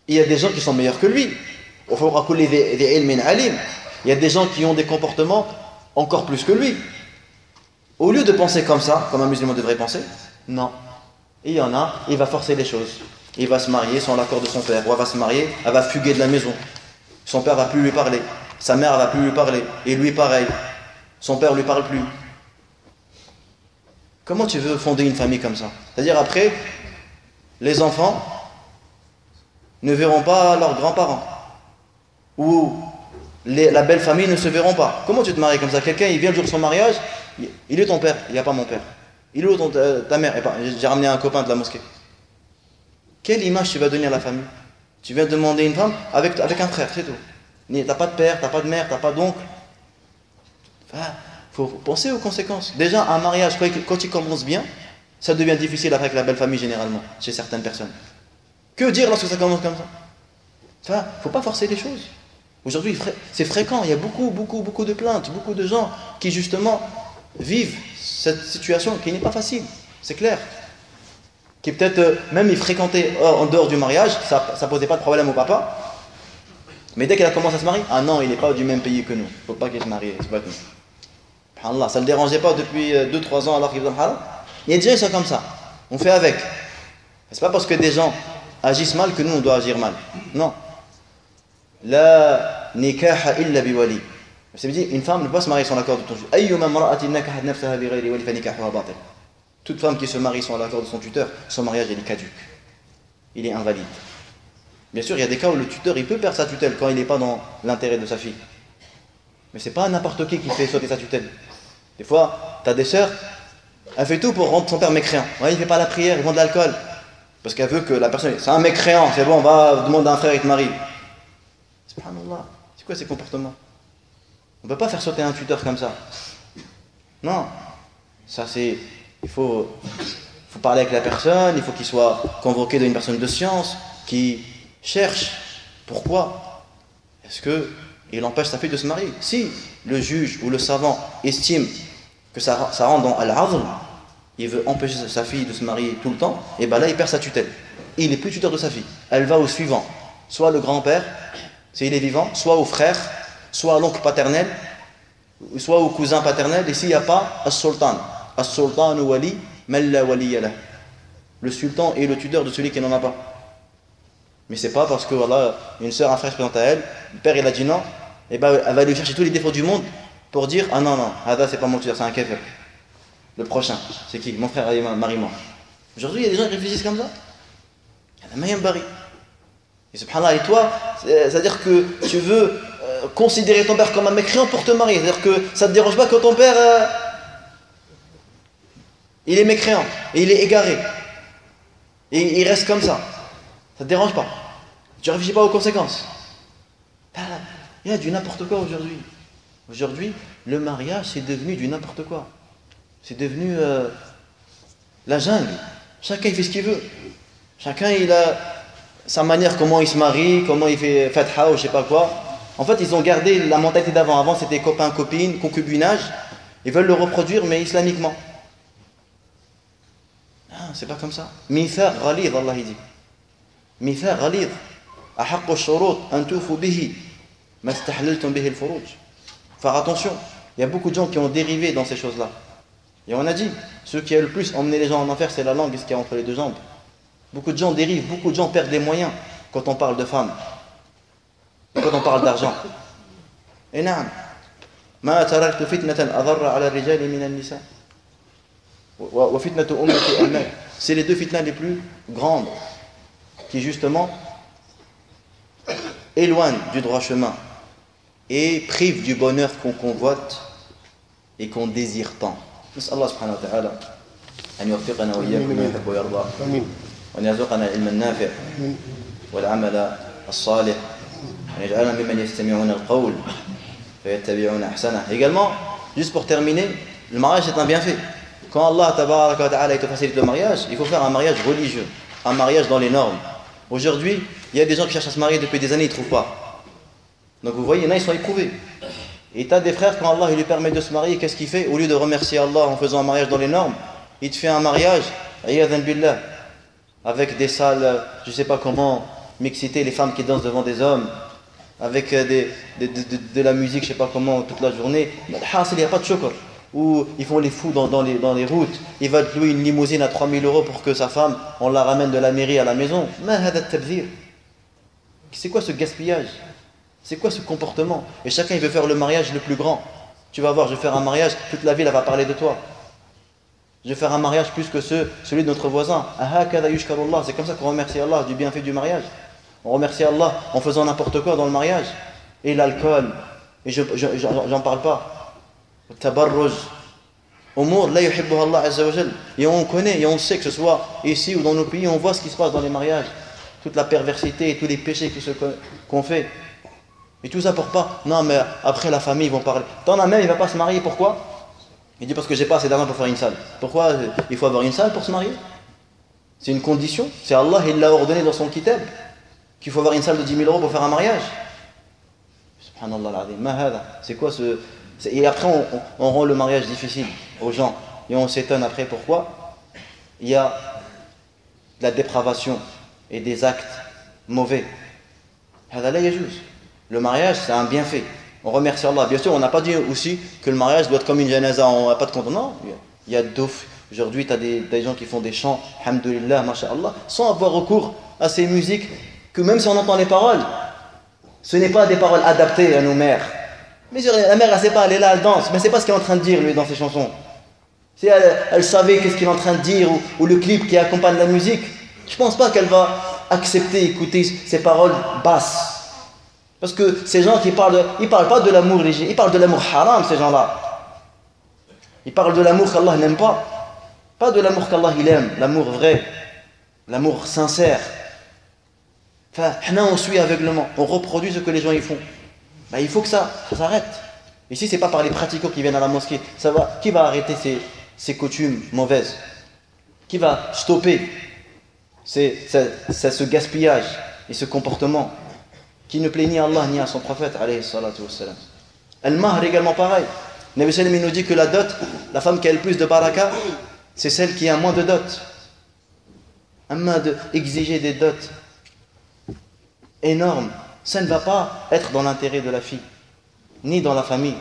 Il y a des gens qui sont meilleurs que lui. Il y a des gens qui ont des comportements encore plus que lui. Au lieu de penser comme ça, comme un musulman devrait penser, non. Et il y en a, il va forcer les choses. Il va se marier sans l'accord de son père, ou elle va se marier, elle va fuguer de la maison. Son père va plus lui parler, sa mère va plus lui parler, et lui pareil. Son père lui parle plus. Comment tu veux fonder une famille comme ça? C'est-à-dire après, les enfants ne verront pas leurs grands-parents. Ou la belle famille ne se verront pas. Comment tu te maries comme ça? Quelqu'un, il vient le jour de son mariage, il est ton père, il n'y a pas mon père. Il est où ta mère? J'ai ramené un copain de la mosquée. Quelle image tu vas donner à la famille? Tu viens demander une femme avec un frère, c'est tout. Tu n'as pas de père, tu n'as pas de mère, tu n'as pas d'oncle. Enfin, il faut penser aux conséquences. Déjà, un mariage, quand il commence bien, ça devient difficile avec la belle famille généralement, chez certaines personnes. Que dire lorsque ça commence comme ça? Enfin, il ne faut pas forcer les choses. Aujourd'hui, c'est fréquent, il y a beaucoup de plaintes, beaucoup de gens qui justement vivent cette situation qui n'est pas facile, c'est clair. Qui peut-être même ils fréquentaient en dehors du mariage, ça posait pas de problème au papa. Mais dès qu'elle a commencé à se marier, ah non, il n'est pas du même pays que nous, il ne faut pas qu'il se marie, c'est pas que nous. Allah, ça ne le dérangeait pas depuis 2-3 ans alors qu'il faisait le haram. Il y a des gens qui sont comme ça, on fait avec. C'est pas parce que des gens agissent mal que nous on doit agir mal. Non. La nikaha illa biwali. Ça veut dire une femme ne peut pas se marier sans l'accord de ton tuteur. Ayyuma imra'atin nakahat nafsaha bighayri wali fa nikahuha batil. Toute femme qui se marie sans l'accord de son tuteur, son mariage il est caduc. Il est invalide. Bien sûr, il y a des cas où le tuteur il peut perdre sa tutelle quand il n'est pas dans l'intérêt de sa fille. Mais c'est pas n'importe qui fait sauter sa tutelle. Des fois, tu as des sœurs, elle fait tout pour rendre son père mécréant. Ouais, il fait pas la prière, il vend de l'alcool. Parce qu'elle veut que la personne, c'est un mécréant, c'est bon, on va demander à un frère et te marie. Subhanallah, c'est quoi ces comportements? On ne peut pas faire sauter un tuteur comme ça. Non, ça c'est, il faut parler avec la personne, il faut qu'il soit convoqué d'une personne de science qui cherche pourquoi est-ce qu'il empêche sa fille de se marier. Si le juge ou le savant estime que ça rentre dans al-adl, il veut empêcher sa fille de se marier tout le temps, et bien là il perd sa tutelle. Il n'est plus tuteur de sa fille. Elle va au suivant, soit le grand-père, s'il est vivant, soit au frère, soit à l'oncle paternel, soit au cousin paternel, et s'il n'y a pas, as-sultan. As-sultan wali, man la waliya lah. Le sultan est le tuteur de celui qui n'en a pas. Mais c'est pas parce que voilà, une sœur, un frère se présente à elle, le père il a dit non, et ben elle va lui chercher tous les défauts du monde pour dire ah non, Hada c'est pas mon tuteur, c'est un kafir. Le prochain, c'est qui? Mon frère, allez, marie-moi. Aujourd'hui, il y a des gens qui réfléchissent comme ça. Il y a la Mayam Bari. Et subhanallah, et toi, c'est-à-dire que tu veux considérer ton père comme un mécréant pour te marier. C'est-à-dire que ça ne te dérange pas que ton père, il est mécréant, et il est égaré. Et il reste comme ça. Ça ne te dérange pas. Tu ne réfléchis pas aux conséquences. Il y a du n'importe quoi aujourd'hui. Aujourd'hui, le mariage, c'est devenu du n'importe quoi. C'est devenu la jungle. Chacun il fait ce qu'il veut. Chacun il a sa manière, comment il se marie, comment il fait fatha ou je sais pas quoi. En fait, ils ont gardé la mentalité d'avant. Avant, c'était copain-copine, concubinage. Ils veulent le reproduire, mais islamiquement. Ah, c'est pas comme ça. Mithaq ghalid, Allah il dit. Mithaq ghalid. Ahaqqu ash-shurut an tufu bihi ma istahlaltum bihi al-furuj. Faire attention. Il y a beaucoup de gens qui ont dérivé dans ces choses-là. Et on a dit, ce qui a le plus emmené les gens en enfer, c'est la langue et ce qu'il y a entre les deux jambes. Beaucoup de gens dérivent, beaucoup de gens perdent les moyens quand on parle de femmes, quand on parle d'argent. Et naam, ma taraktu fitnatan adarra ala rijali min an-nisa wa fitnatu ummati al-mal. C'est les deux fitnas les plus grandes qui justement éloignent du droit chemin et privent du bonheur qu'on convoite et qu'on désire tant. نسأل الله سبحانه وتعالى أن يوفقنا وإياكم لما يحب ويرضى وأن يرزقنا العلم النافع والعمل الصالح وأن يجعلنا ممن يستمعون القول فيتبعون أحسنه. Également, juste pour terminer, le mariage c'est un bienfait. Quand Allah tabaraka wa ta'ala te facilite le mariage, il faut faire un mariage religieux, un mariage dans les normes. Aujourd'hui, il y a des gens qui cherchent à se marier depuis des années, ils ne trouvent pas. Donc vous voyez, il y en a, ils sont éprouvés. Et tu as des frères, quand Allah il lui permet de se marier, qu'est-ce qu'il fait? Au lieu de remercier Allah en faisant un mariage dans les normes, il te fait un mariage, ayadhan billah, avec des salles, je ne sais pas comment, mixiter les femmes qui dansent devant des hommes, avec de la musique, je ne sais pas comment, toute la journée. Il n'y a pas de shukr. ou ils font les fous dans les routes. Il va te louer une limousine à 3000 € pour que sa femme, on la ramène de la mairie à la maison. Ma hada tabzir. C'est quoi ce gaspillage? C'est quoi ce comportement? Et chacun il veut faire le mariage le plus grand. Tu vas voir, je vais faire un mariage, toute la ville elle va parler de toi. Je vais faire un mariage plus que celui de notre voisin. C'est comme ça qu'on remercie Allah du bienfait du mariage. On remercie Allah en faisant n'importe quoi dans le mariage. Et l'alcool, et j'en parle pas. Tabarruj. Umur la yuhibbuha Allah azza wa jal. Et on connaît, et on sait que ce soit ici ou dans nos pays, on voit ce qui se passe dans les mariages. Toute la perversité et tous les péchés qu'on fait. Et tout ça pour pas. Non, mais après la famille, ils vont parler. T'en as même, il va pas se marier, pourquoi? Il dit parce que j'ai pas assez d'argent pour faire une salle. Pourquoi il faut avoir une salle pour se marier? C'est une condition. C'est Allah, il l'a ordonné dans son kitab. Qu'il faut avoir une salle de 10 000 € pour faire un mariage. Subhanallah al-azim. Ma hada. C'est quoi ce. Et après, on rend le mariage difficile aux gens. Et on s'étonne après pourquoi il y a de la dépravation et des actes mauvais. Hada la yajouz. Le mariage, c'est un bienfait. On remercie Allah. Bien sûr, on n'a pas dit aussi que le mariage doit être comme une janaza, on n'a pas de compte. Non, il y a douf. Aujourd'hui, tu as des gens qui font des chants, Alhamdulillah, Masha'Allah, sans avoir recours à ces musiques, que même si on entend les paroles, ce n'est pas des paroles adaptées à nos mères. Mais la mère, elle ne sait pas, elle est là, elle danse, mais elle ne sait pas ce qu'il est en train de dire, lui, dans ses chansons. Si elle savait qu'est-ce qu'il est en train de dire, ou le clip qui accompagne la musique, je ne pense pas qu'elle va accepter, écouter ces paroles basses. Parce que ces gens qui parlent, ils ne parlent pas de l'amour léger, ils parlent de l'amour haram, ces gens-là. Ils parlent de l'amour qu'Allah n'aime pas. Pas de l'amour qu'Allah il aime, l'amour vrai, l'amour sincère. Enfin, on suit aveuglement, on reproduit ce que les gens y font. Ben, il faut que ça s'arrête. Ici, ce n'est pas par les pratiquants qui viennent à la mosquée. Qui va arrêter ces coutumes mauvaises? Qui va stopper ce gaspillage et ce comportement qui ne plaît ni à Allah ni à son prophète alayhi salatu wassalam. Al-Mahr également pareil. Nabi sallam nous dit que la dot, la femme qui a le plus de baraka, c'est celle qui a moins de dot. Amma d'exiger des dots énormes, ça ne va pas être dans l'intérêt de la fille, ni dans la famille.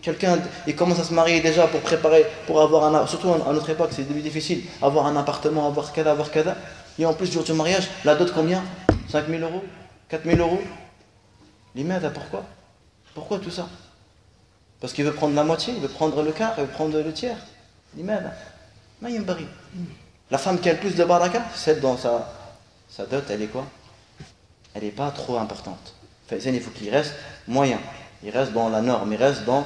Quelqu'un, il commence à se marier déjà pour préparer, pour avoir surtout à notre époque, c'est difficile, avoir un appartement, avoir kada. Et en plus, le jour du mariage, la dot combien? 5 000 €, 4 000 €. L'imada, pourquoi? Pourquoi tout ça? Parce qu'il veut prendre la moitié, il veut prendre le quart, il veut prendre le tiers. L'imada. La femme qui a le plus de baraka, celle dans sa dot, elle est quoi? Elle n'est pas trop importante. Enfin, il faut qu'il reste moyen. Il reste dans la norme, il reste dans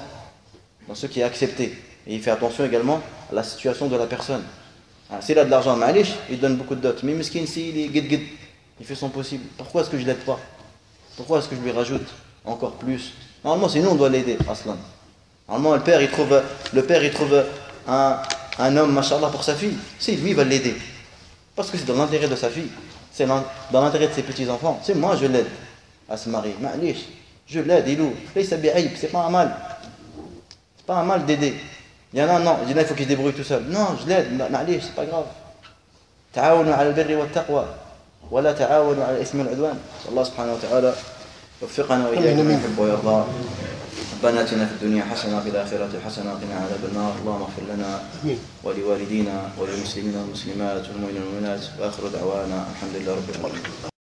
ce qui est accepté. Et il fait attention également à la situation de la personne. S'il a de l'argent, il donne beaucoup de dot. Mais miskin, s'il est guide, il fait son possible. Pourquoi est-ce que je ne l'aide pas? Pourquoi est-ce que je lui rajoute encore plus? Normalement, c'est nous, on doit l'aider, Aslan. Normalement, le père, il trouve un homme, mashallah, pour sa fille. Si, lui, il va l'aider. Parce que c'est dans l'intérêt de sa fille. C'est dans l'intérêt de ses petits-enfants. C'est moi, je l'aide à se marier. Je l'aide, il ouvre. C'est pas un mal. C'est pas un mal d'aider. Il y en a, non. Il y en a, il faut qu'il se débrouille tout seul. Non, je l'aide. C'est pas grave. Ta'awunu ala al-birri wa taqwa. ولا تعاونوا على الإثم والعدوان. الله سبحانه وتعالى يوفقنا وإياكم لما يحب ويرضى. ربنا آتنا في الدنيا حسنة وفي الآخرة حسنة وقنا عذاب النار. اللهم اغفر لنا ولوالدينا وللمسلمين والمسلمات والمؤمنين والمؤمنات وآخر دعوانا الحمد لله رب العالمين.